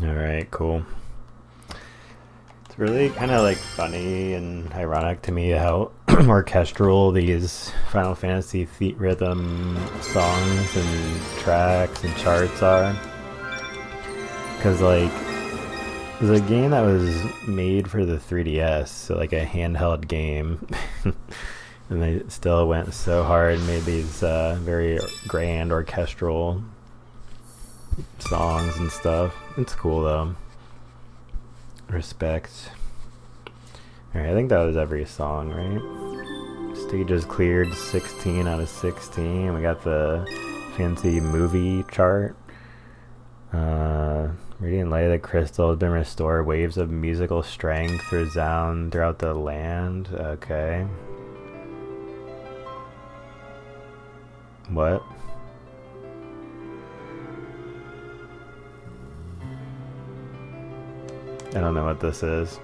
[SPEAKER 1] Alright, cool. It's really kind of like funny and ironic to me how orchestral these Final Fantasy rhythm songs and tracks and charts are. Because, like, it was a game that was made for the 3DS, so like a handheld game. And they still went so hard and made these very grand orchestral songs and stuff. It's cool though. Respect. Alright, I think that was every song, right? Stages cleared 16 out of 16. We got the fancy movie chart. Radiant light of the crystal has been restored. Waves of musical strength resound throughout the land. Okay. What? I don't know what this is.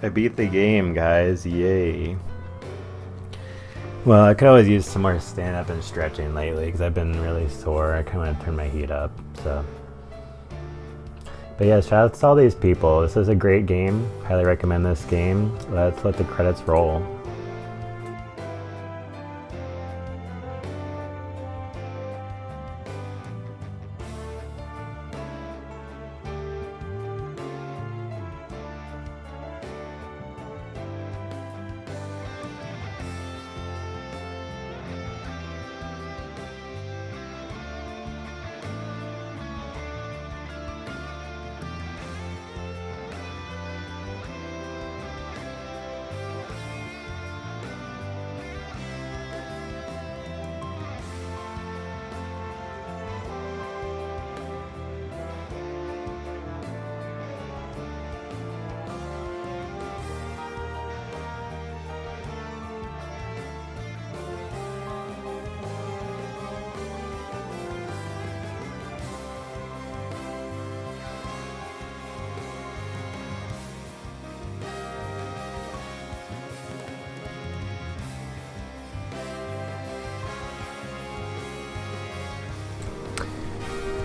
[SPEAKER 1] I beat the game, guys. Yay. Well, I could always use some more stand-up and stretching lately because I've been really sore. I kind of want to turn my heat up, so. But yeah, shout out to all these people. This is a great game. Highly recommend this game. Let's let the credits roll.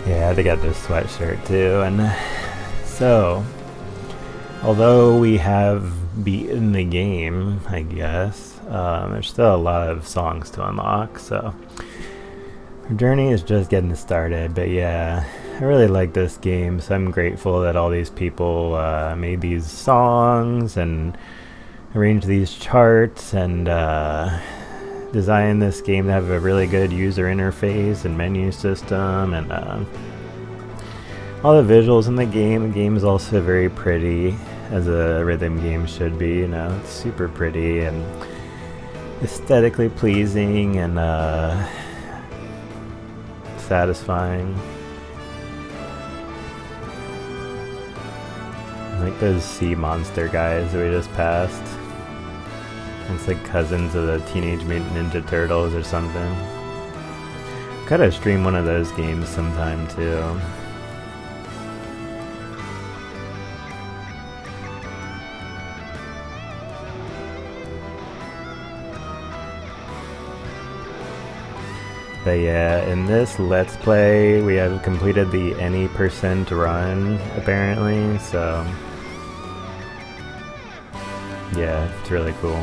[SPEAKER 1] Yeah, I had to get this sweatshirt too, and so, although we have beaten the game, I guess, there's still a lot of songs to unlock, so our journey is just getting started, but yeah, I really like this game, so I'm grateful that all these people made these songs and arranged these charts and designed this game to have a really good user interface and menu system and all the visuals in the game. The game is also very pretty, as a rhythm game should be. You know, it's super pretty and aesthetically pleasing and satisfying. Like those sea monster guys that we just passed. It's like cousins of the Teenage Mutant Ninja Turtles or something. Gotta stream one of those games sometime too. But yeah, in this Let's Play, we have completed the any % run, apparently, so yeah, it's really cool.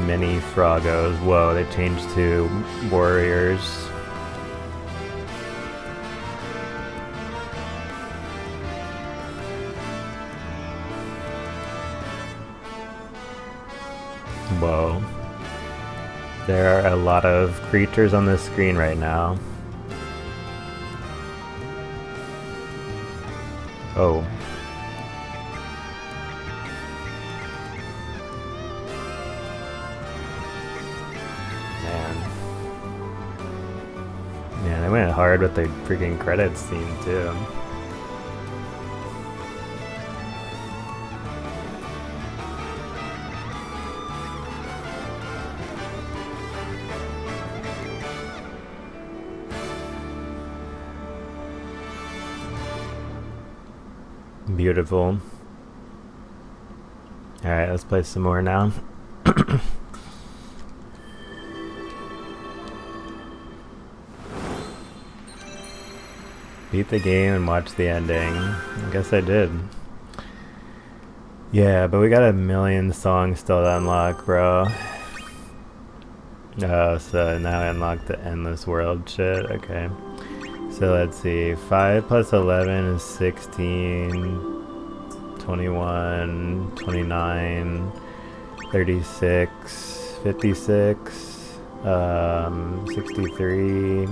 [SPEAKER 1] Mini Froggos. Whoa, they changed to warriors. Whoa. There are a lot of creatures on this screen right now. Oh. Man, they went hard with the freaking credits scene too. Beautiful. Alright, let's play some more now. Beat the game and watch the ending. I guess I did. Yeah, but we got a million songs still to unlock, bro. Oh, so now I unlocked the Endless World shit. Okay. So let's see. 5 plus 11 is 16, 21, 29, 36, 56, 63,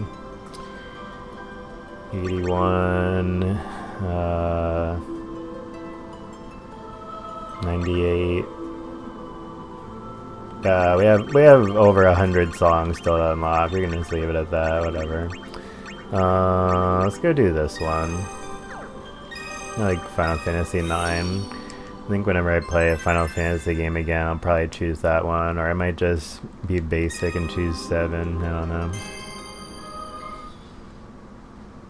[SPEAKER 1] 81, 98. We have over 100 songs still to unlock. We can just leave it at that, whatever. Let's go do this one. I like Final Fantasy 9. I think whenever I play a Final Fantasy game again, I'll probably choose that one, or I might just be basic and choose 7. I don't know.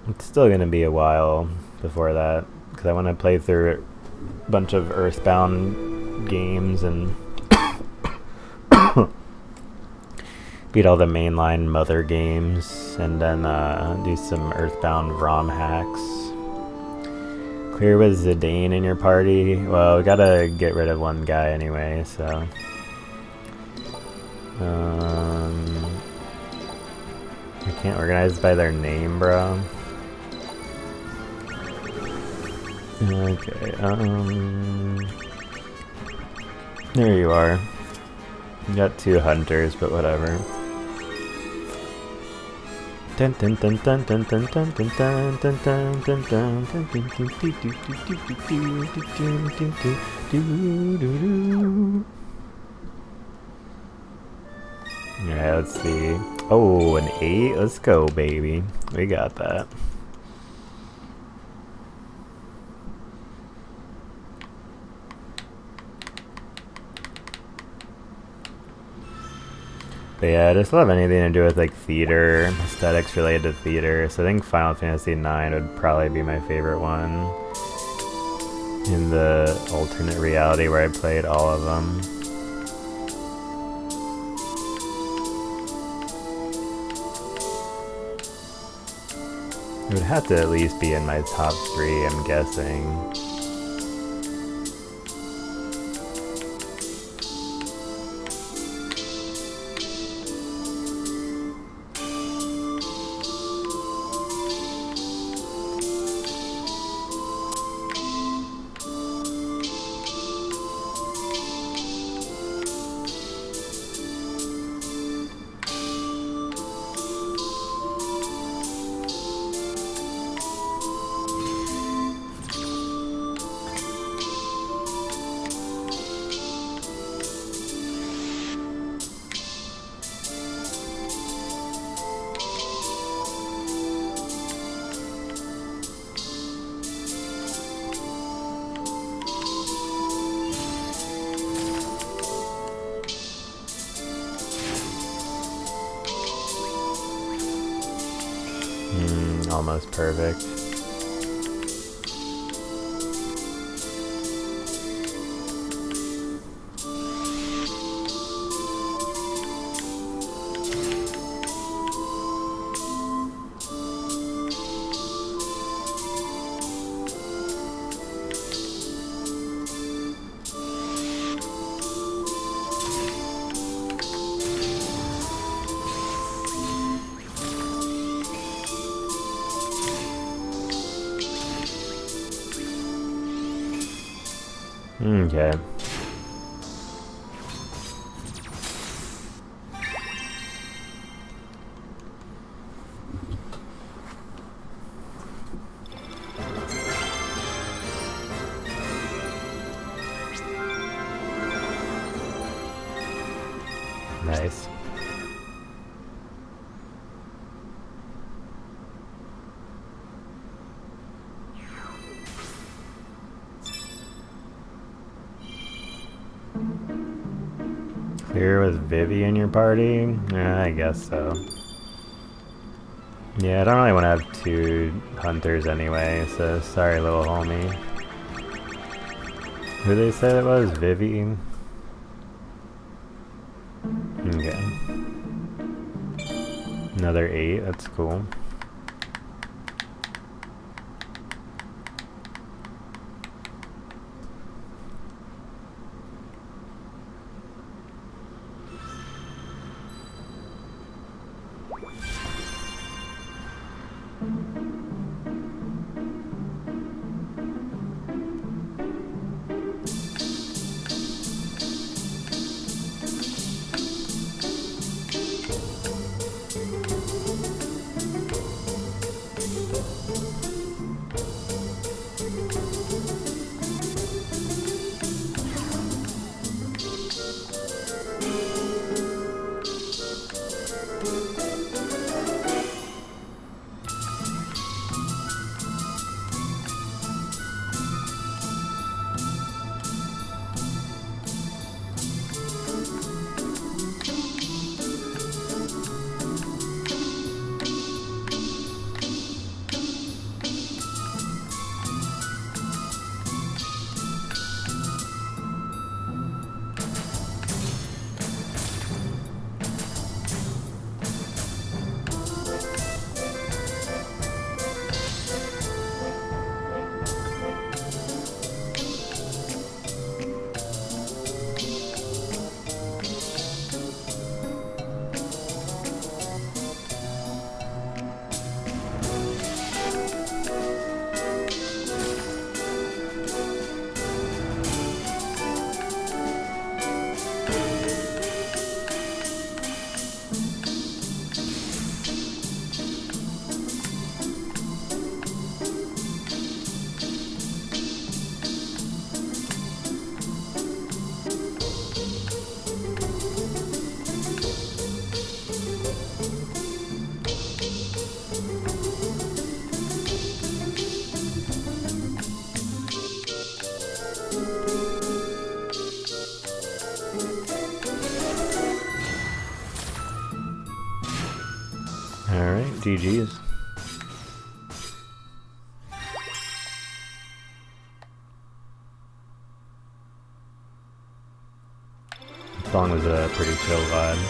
[SPEAKER 1] It's still gonna be a while before that, because I want to play through a bunch of Earthbound games and beat all the mainline Mother games, and then do some Earthbound ROM hacks. Clear with Zidane in your party. Well, we gotta get rid of one guy anyway, so. I can't organize by their name, bro. Okay, there you are. You got 2 hunters, but whatever. Dun dun dun dun dun dun dun dun dun dun dun dun dun dun. Alright, let's see. Oh, an 8? Let's go, baby. We got that. But yeah, I just love anything to do with like theater, aesthetics related to theater. So I think Final Fantasy IX would probably be my favorite one in the alternate reality where I played all of them. It would have to at least be in my top 3, I'm guessing. Almost perfect. Okay. Nice. Clear with Vivi in your party? Yeah, I guess so. Yeah, I don't really want to have 2 hunters anyway, so sorry, little homie. Who they say it was? Vivi? Okay. Another 8, that's cool. GG's. The song was a pretty chill vibe.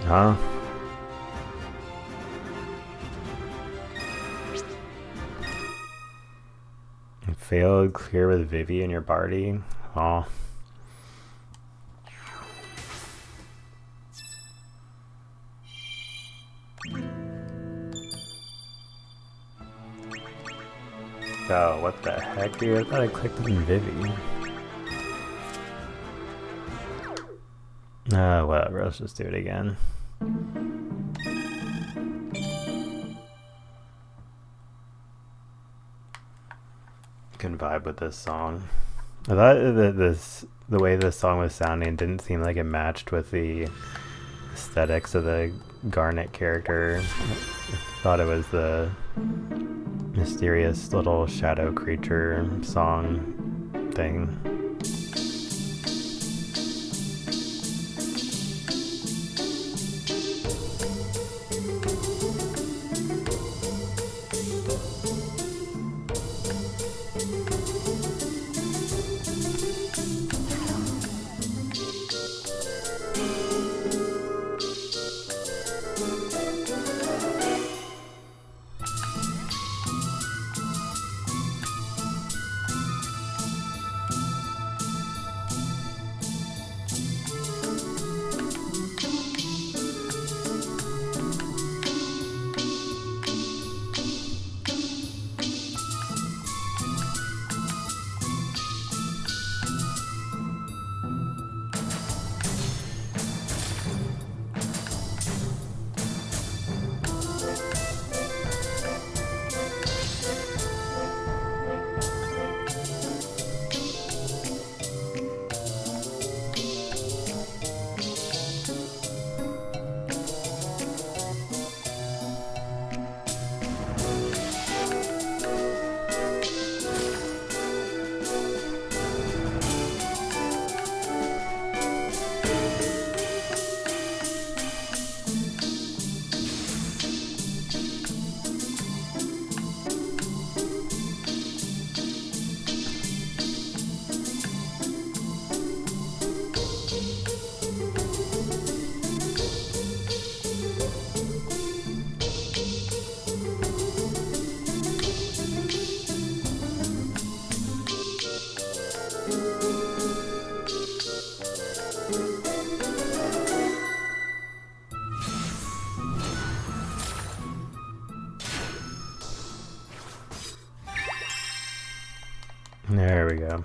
[SPEAKER 1] Huh? Failed clear with Vivi in your party? Oh. Oh, what the heck, dude? I thought I clicked on Vivi. Whatever, let's just do it again. Can vibe with this song. I thought that the way this song was sounding didn't seem like it matched with the aesthetics of the Garnet character. I thought it was the mysterious little shadow creature song thing. There we go.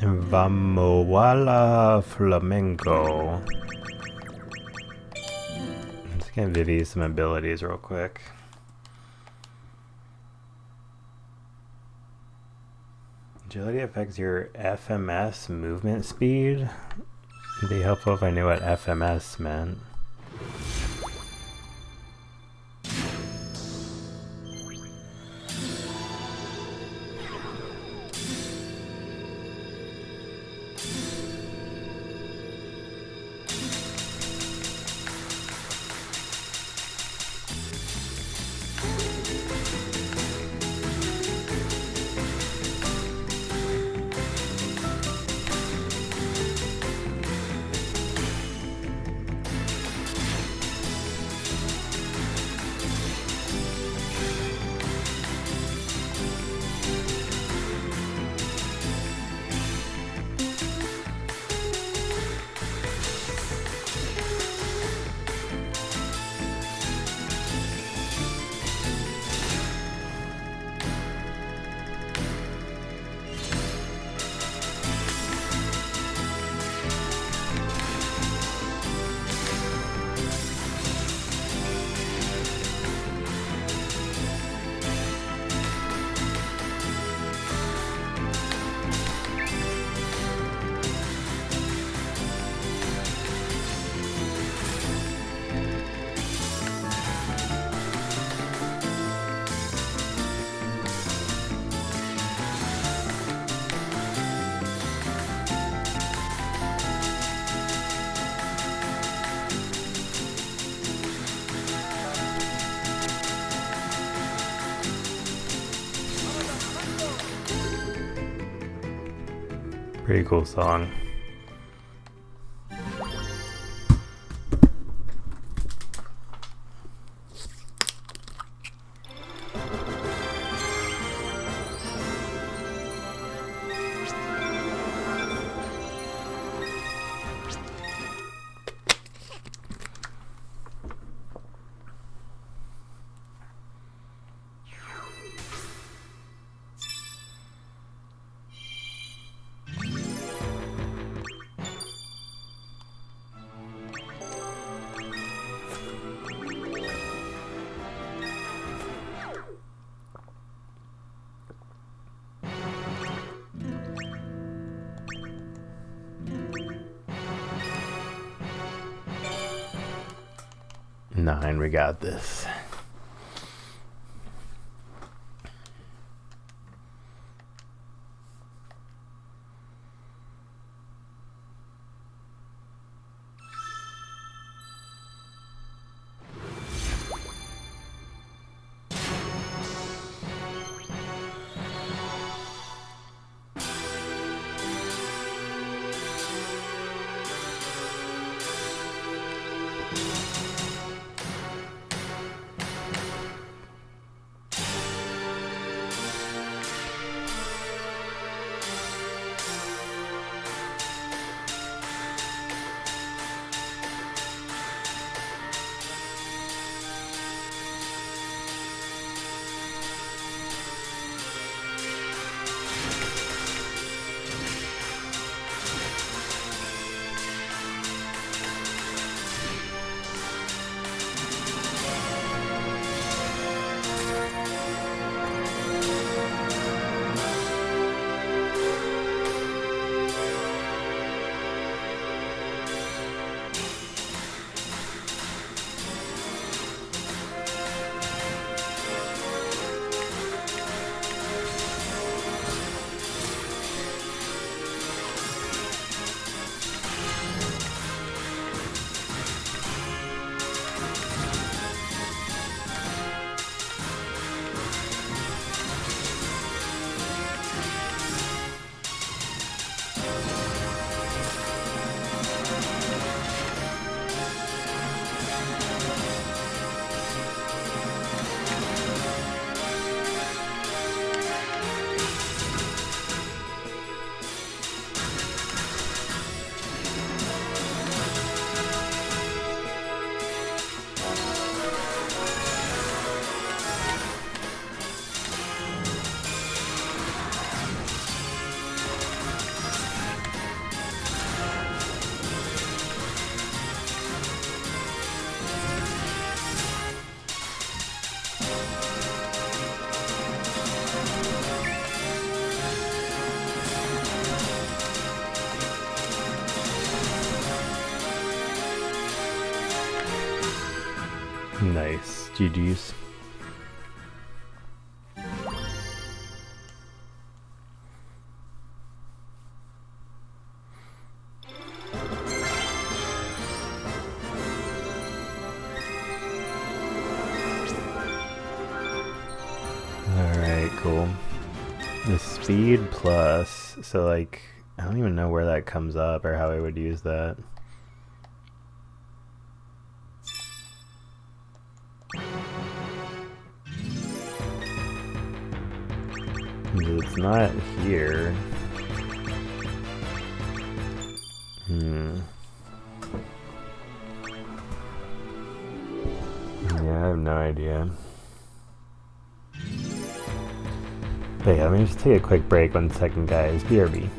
[SPEAKER 1] Vamos a la flamenco. Let's give Vivi some abilities real quick. Agility affects your FMS movement speed. It'd be helpful if I knew what FMS meant. Pretty cool song. Nine, we got this. Nice. GG's. Alright, cool. The speed plus, so like, I don't even know where that comes up or how I would use that. It's not here. Yeah, I have no idea. But yeah, let me just take a quick break 1 second, guys. BRB.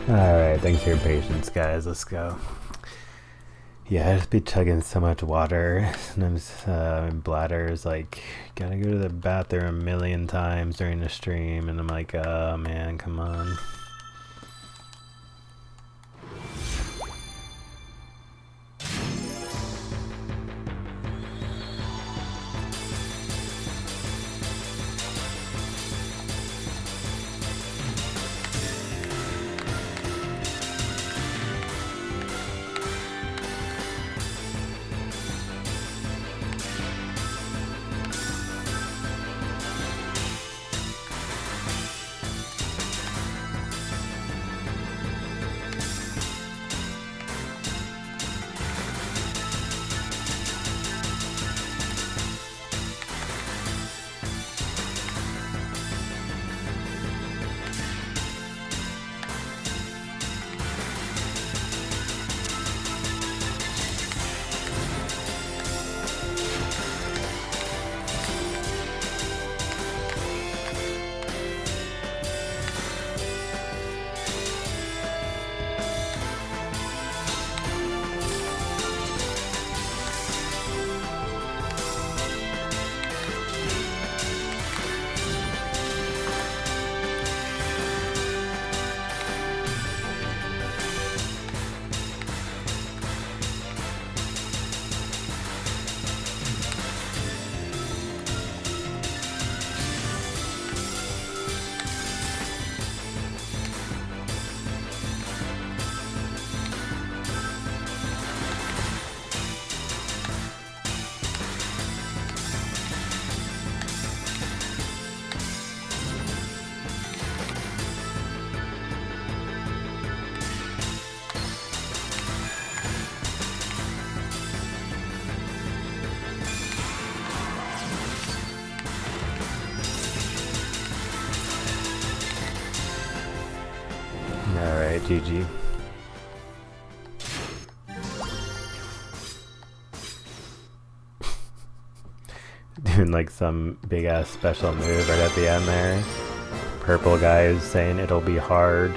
[SPEAKER 1] Alright, thanks for your patience, guys. Let's go. Yeah, I just be chugging so much water. Sometimes my bladder is like, gotta go to the bathroom a million times during the stream, and I'm like, oh man, come on. Alright, GG. Doing like some big ass special move right at the end there. Purple guy is saying it'll be hard.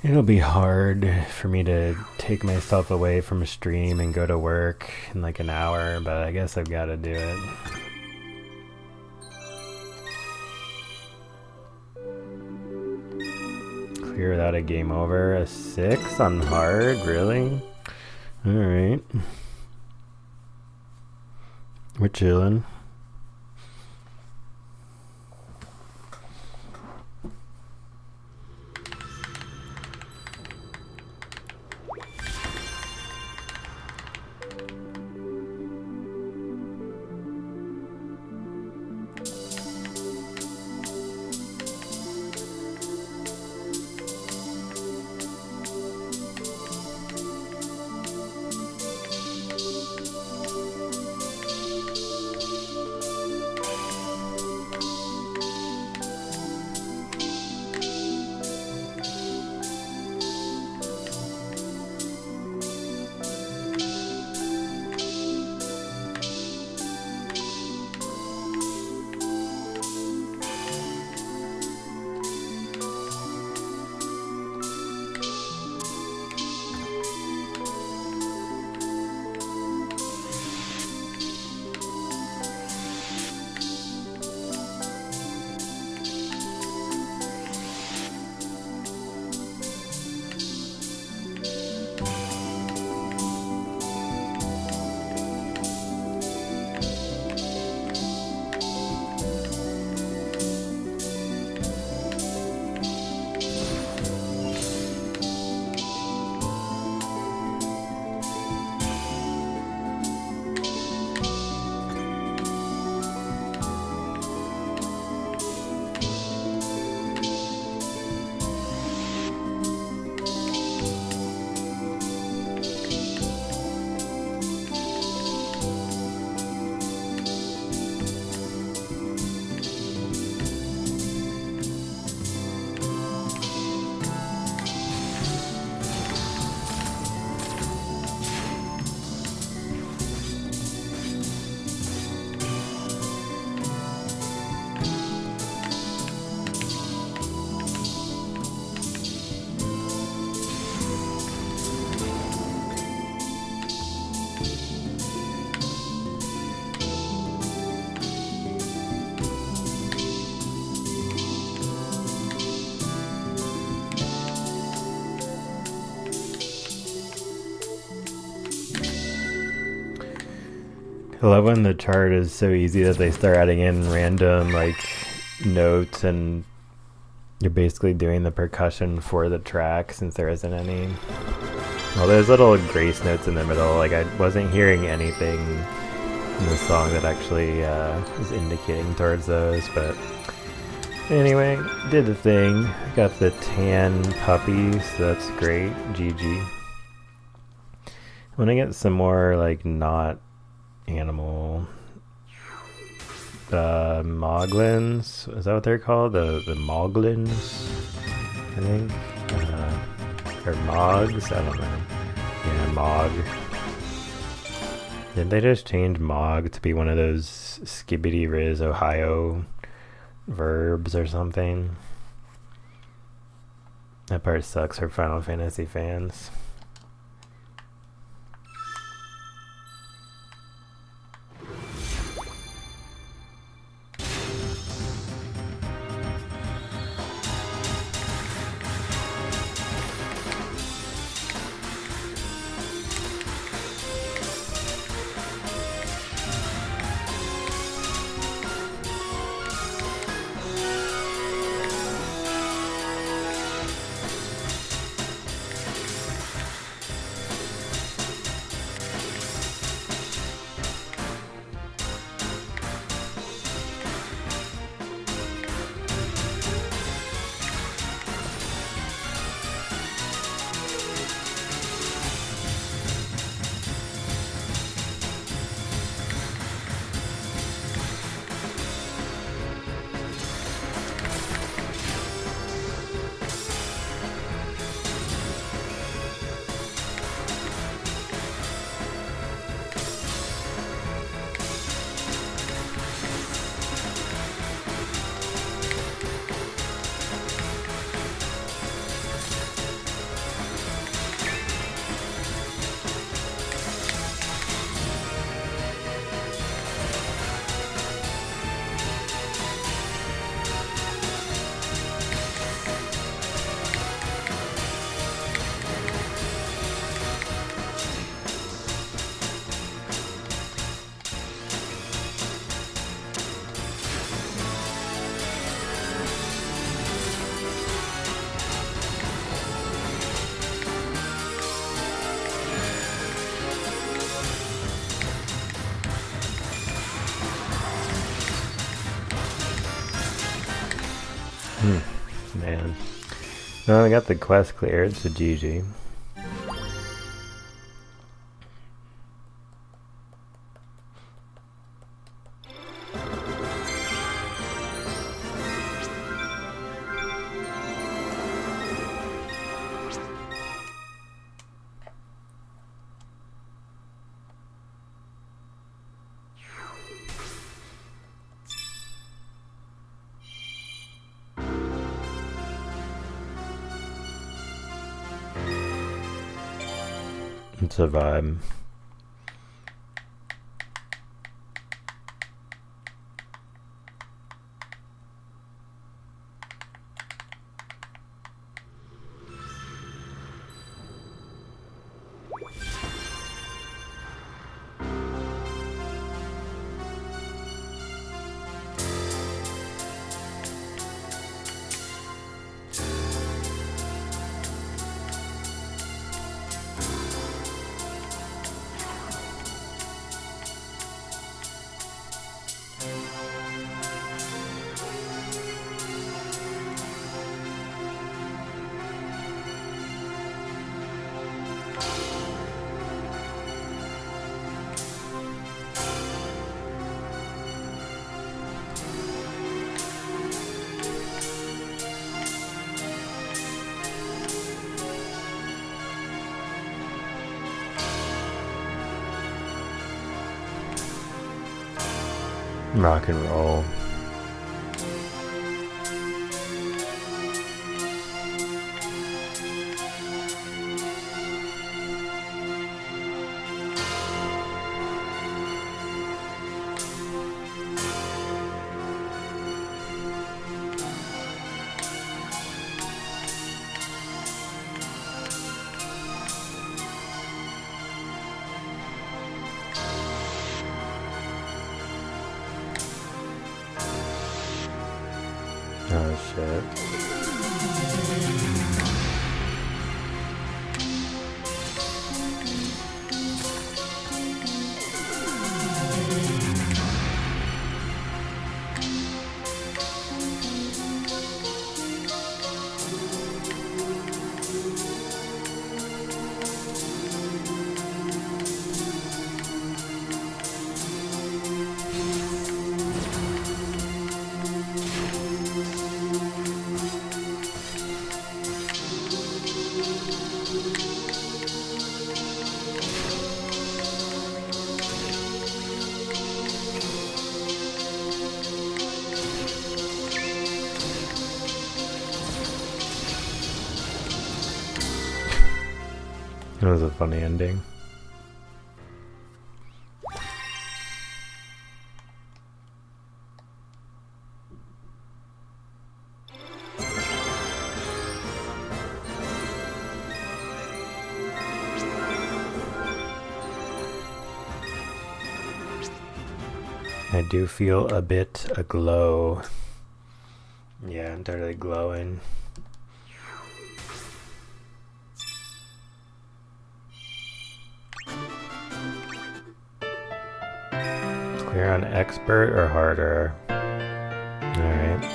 [SPEAKER 1] It'll be hard for me to take myself away from a stream and go to work in like an hour, but I guess I've got to do it. Clear without a game over. A 6 on hard? Really? Alright. We're chilling. I love when the chart is so easy that they start adding in random like notes and you're basically doing the percussion for the track since there isn't any. Well, there's little grace notes in the middle. Like I wasn't hearing anything in the song that actually was indicating towards those, but anyway, did the thing. Got the tan puppy, so that's great. GG. I want to get some more like not animal moglins. Is that what they're called? The moglins, I think. Or mogs? I don't know. Yeah, mog. Did they just change mog to be one of those Skibbity Riz Ohio verbs or something? That part sucks for Final Fantasy fans. Man. No, I got the quest cleared, so GG. It's a vibe. Rock and roll. shit. It was a funny ending. I do feel a bit aglow. Yeah, I'm totally glowing. Clear on expert or harder? Alright.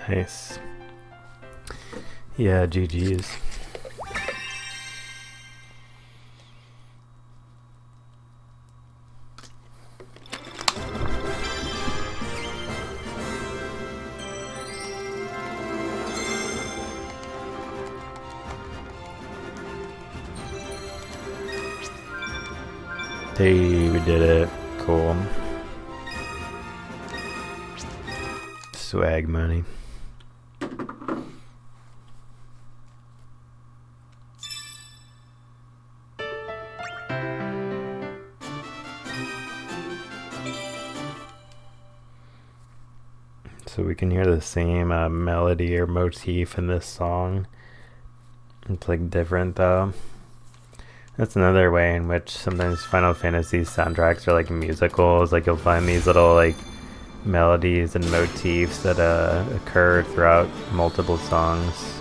[SPEAKER 1] Nice. Yeah, GG's. Hey, we did it. Cool. Swag money. So we can hear the same melody or motif in this song. It's like different though. That's another way in which sometimes Final Fantasy soundtracks are like musicals. Like you'll find these little like melodies and motifs that occur throughout multiple songs.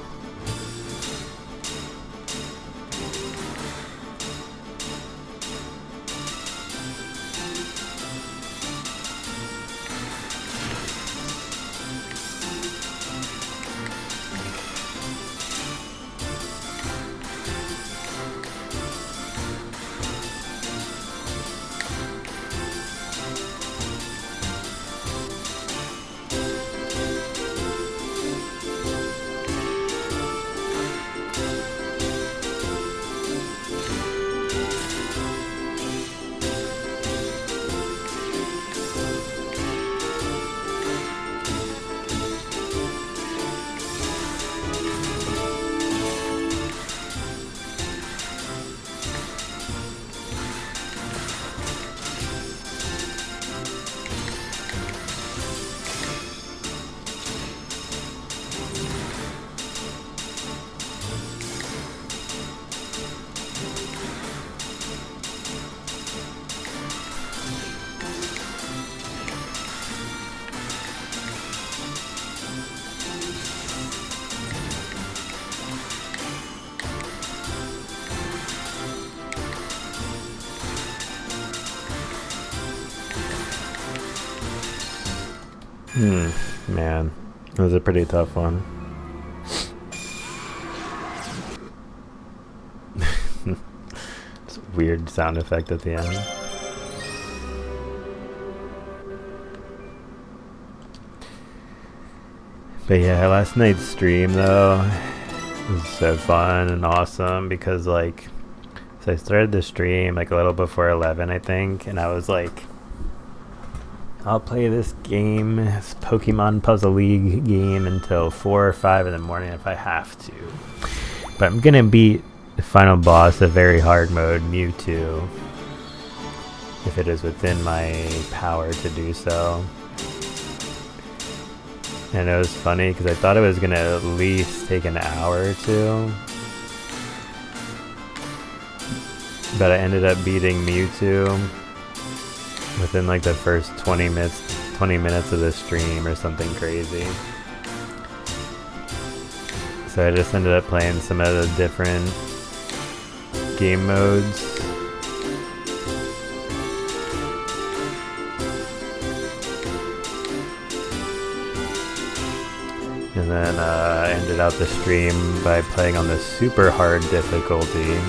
[SPEAKER 1] Man, it was a pretty tough one. It's a weird sound effect at the end. But yeah, last night's stream though was so fun and awesome because like, so I started the stream like a little before 11 I think, and I was like, I'll play this game, this Pokemon Puzzle League game, until 4 or 5 in the morning if I have to. But I'm gonna beat the final boss of very hard mode, Mewtwo, if it is within my power to do so. And it was funny because I thought it was gonna at least take an hour or two, but I ended up beating Mewtwo within like the first 20 minutes of the stream or something crazy. So I just ended up playing some of the different game modes. And then I ended out the stream by playing on the super hard difficulty,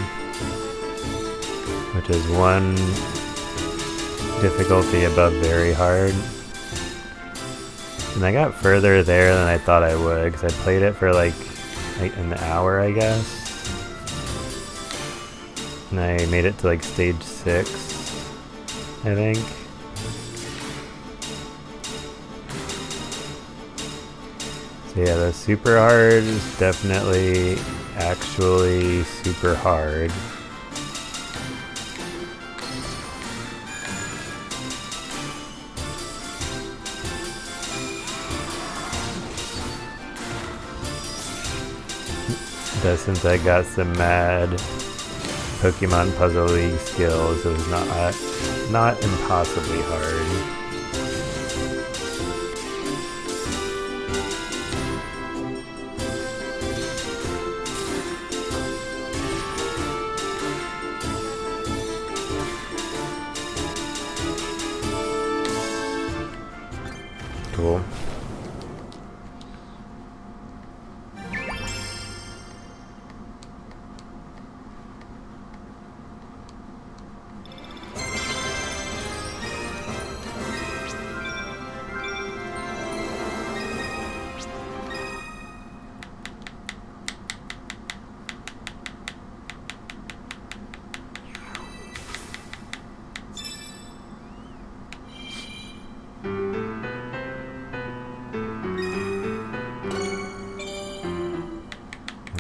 [SPEAKER 1] which is one difficulty above very hard. And I got further there than I thought I would because I played it for like an hour I guess. And I made it to like stage 6, I think. So yeah, the super hard is definitely actually super hard. But since I got some mad Pokemon Puzzle League skills, it was not impossibly hard. Cool.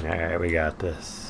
[SPEAKER 1] Alright, we got this.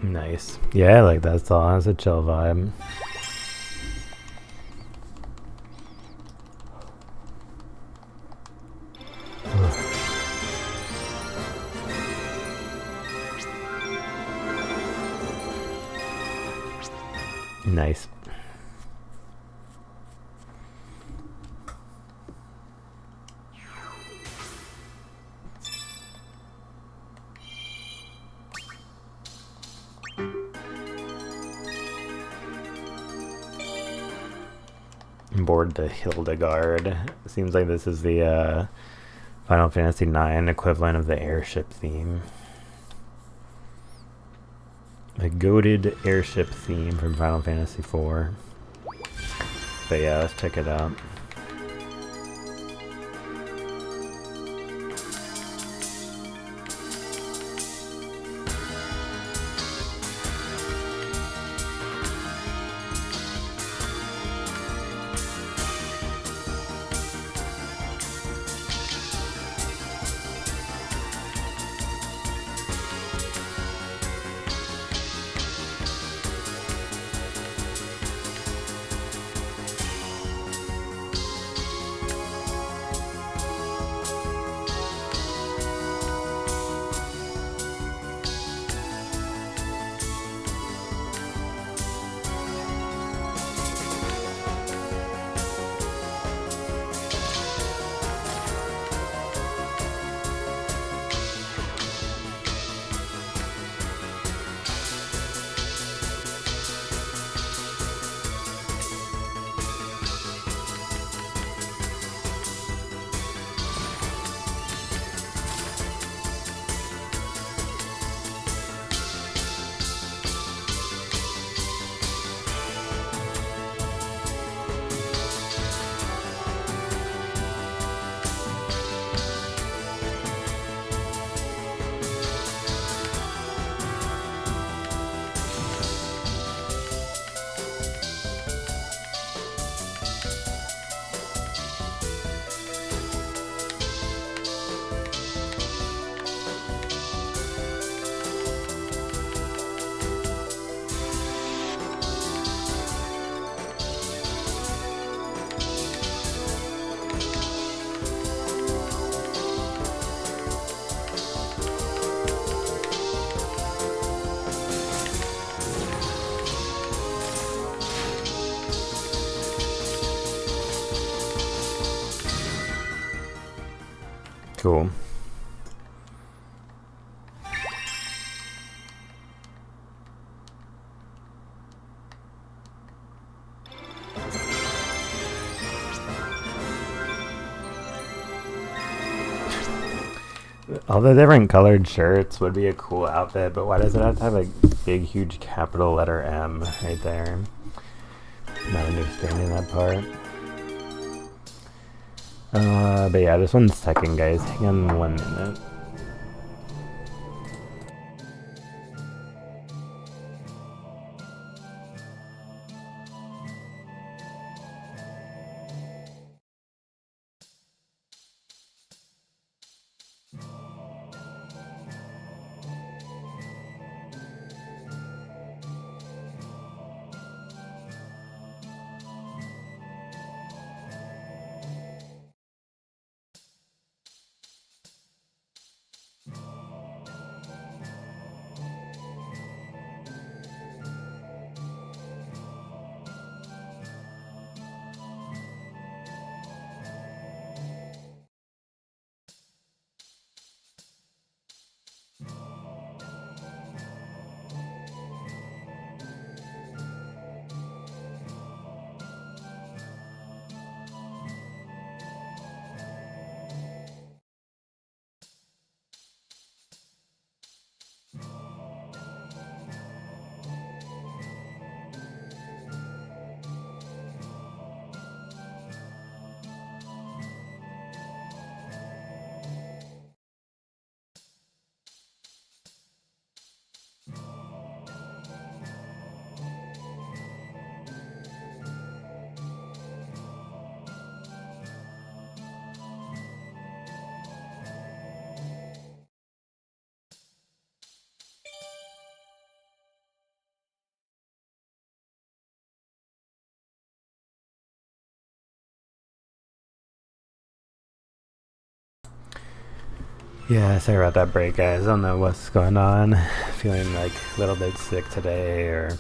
[SPEAKER 1] Nice. Yeah, like that's all. It's a chill vibe. Nice. Board to Hildegard. Seems like this is the Final Fantasy IX equivalent of the airship theme. The goated airship theme from Final Fantasy IV. But yeah, let's check it out. Cool. All the different colored shirts would be a cool outfit, but why does it have to have a big, huge capital letter M right there? Not understanding that part. But yeah, just 1 second, guys. Hang on 1 minute. Yeah, sorry about that break, guys. I don't know what's going on. Feeling like a little bit sick today, or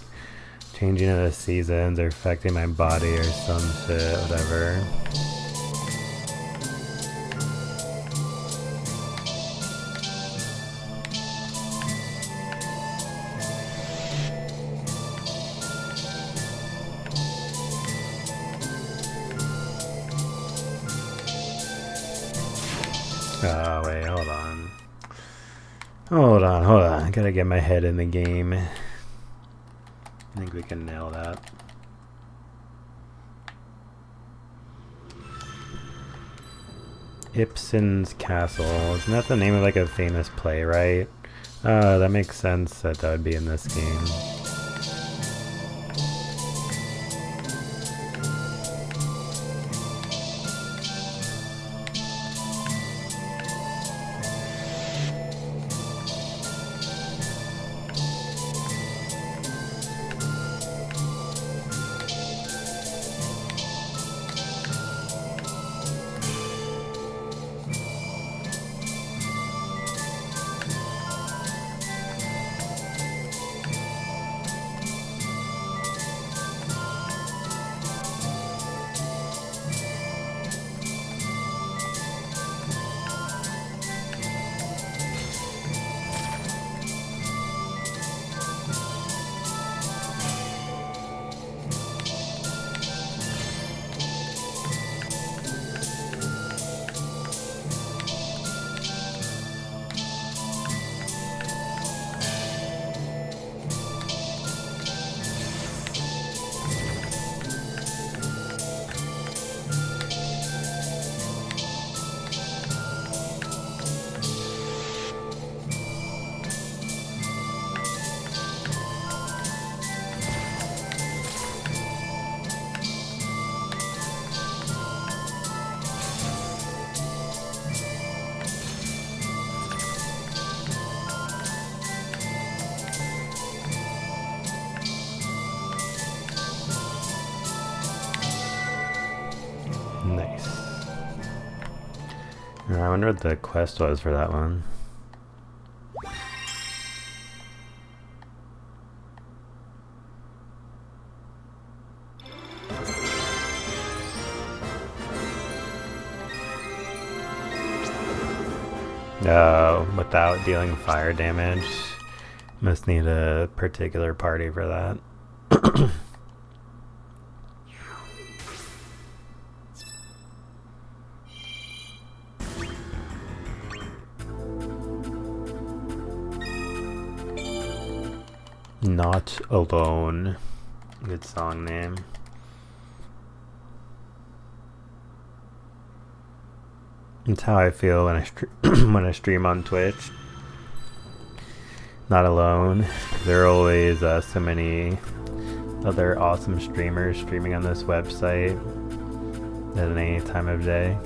[SPEAKER 1] changing of the seasons, or affecting my body, or some shit, whatever. Oh, wait, hold on. Hold on. I gotta get my head in the game. I think we can nail that. Ibsen's Castle. Isn't that the name of like a famous playwright? That makes sense that would be in this game. Nice. I wonder what the quest was for that one. Without dealing fire damage. Must need a particular party for that. Not Alone. Good song name. It's how I feel when I when I stream on Twitch. Not alone. There are always so many other awesome streamers streaming on this website at any time of day.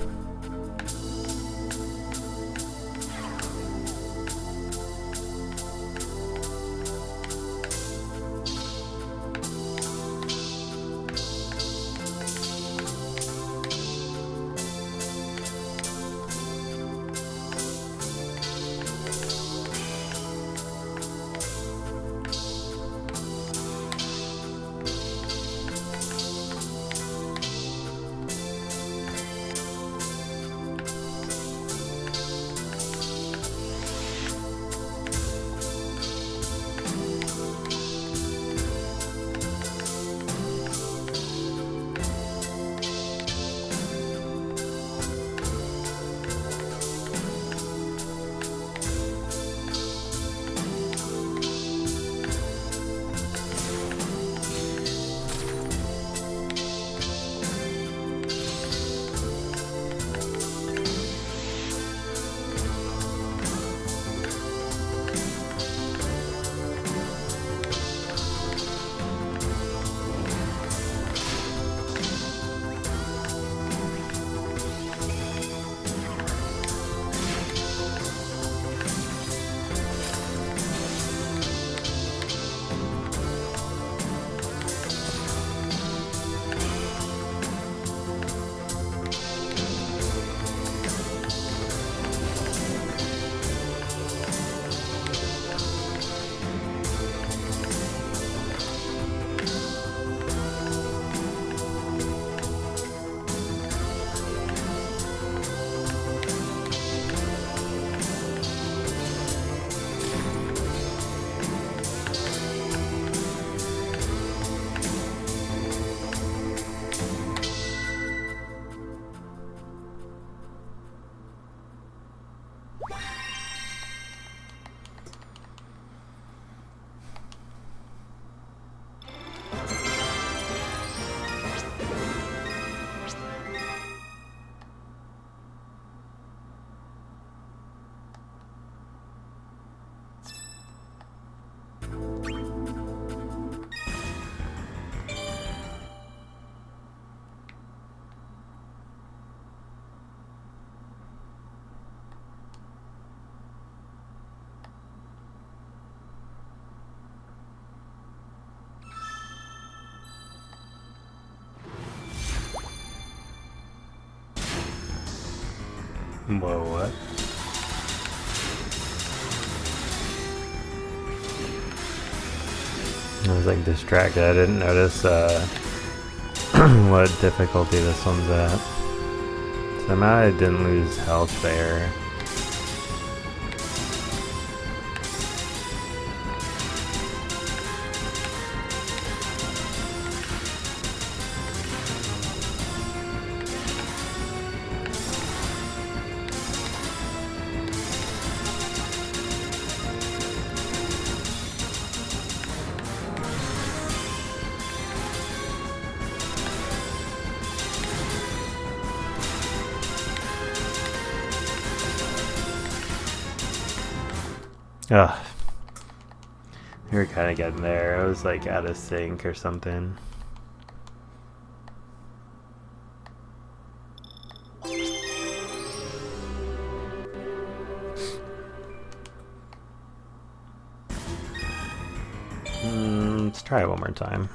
[SPEAKER 1] Whoa, what? I was like distracted. I didn't notice what difficulty this one's at. Somehow I didn't lose health there. Ugh. We were kind of getting there. I was like out of sync or something. Let's try it one more time.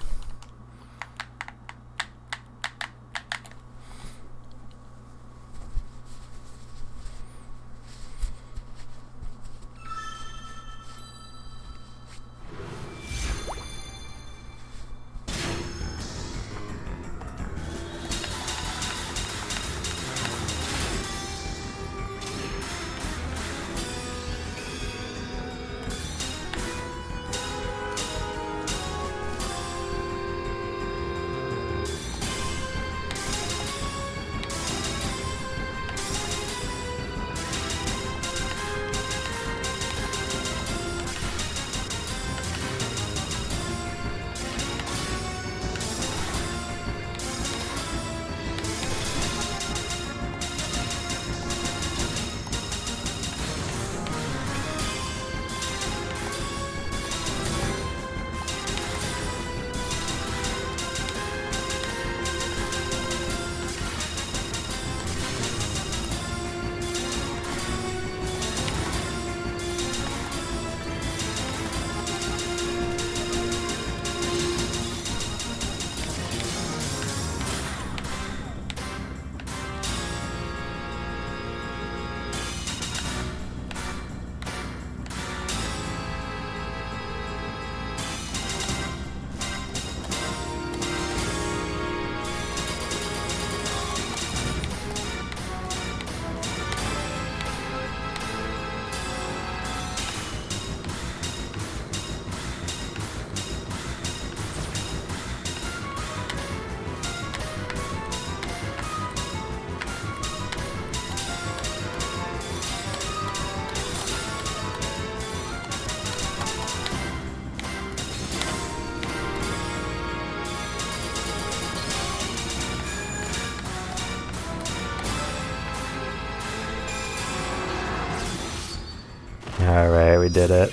[SPEAKER 1] Alright, we did it.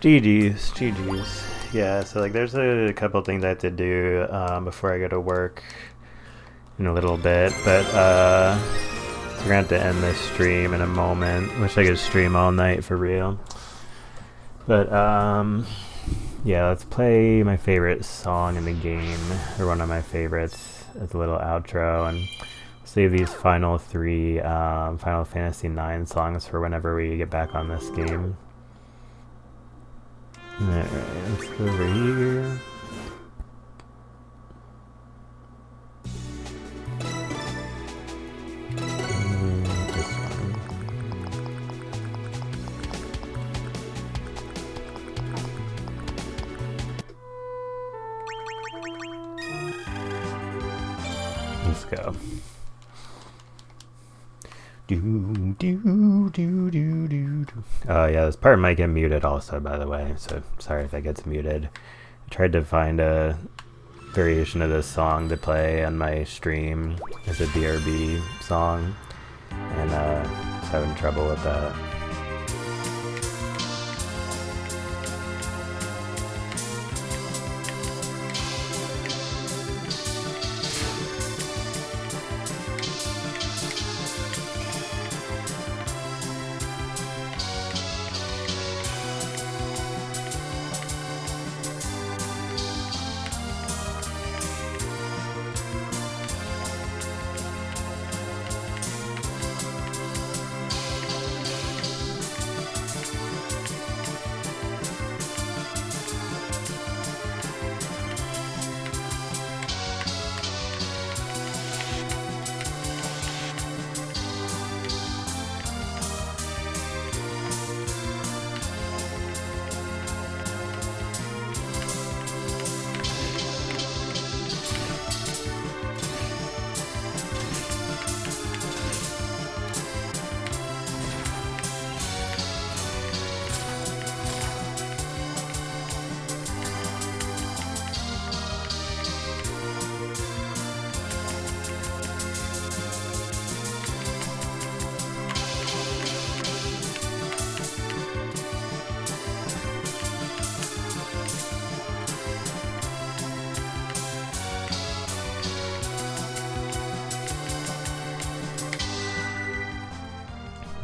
[SPEAKER 1] GG's, GG's. Yeah, so like there's a couple things I have to do before I go to work in a little bit, but so we're gonna have to end this stream in a moment. Wish I could stream all night for real. But yeah, let's play my favorite song in the game, or one of my favorites, as a little outro, and save these final three Final Fantasy IX songs for whenever we get back on this game. Alright, let's go over here. This one. Let's go. Oh yeah, this part might get muted also, by the way, so sorry if that gets muted. I tried to find a variation of this song to play on my stream as a BRB song, and just having trouble with that.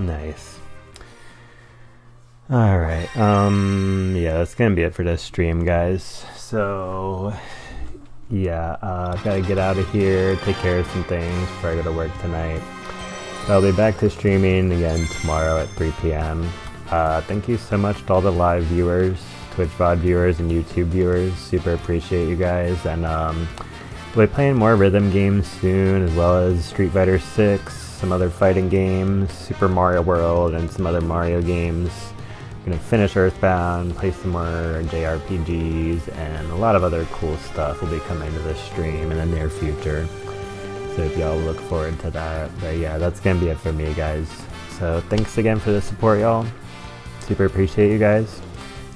[SPEAKER 1] Nice. Alright, yeah, that's gonna be it for this stream, guys. So, yeah, gotta get out of here, take care of some things before I go to work tonight. So I'll be back to streaming again tomorrow at 3 p.m. Thank you so much to all the live viewers, Twitch VOD viewers, and YouTube viewers. Super appreciate you guys. And we'll be playing more rhythm games soon, as well as Street Fighter 6, some other fighting games, Super Mario World, and some other Mario games. Gonna finish Earthbound, play some more JRPGs, and a lot of other cool stuff will be coming to this stream in the near future. So if y'all look forward to that. But yeah, that's gonna be it for me, guys. So thanks again for the support, y'all. Super appreciate you guys.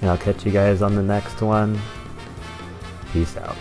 [SPEAKER 1] And I'll catch you guys on the next one. Peace out.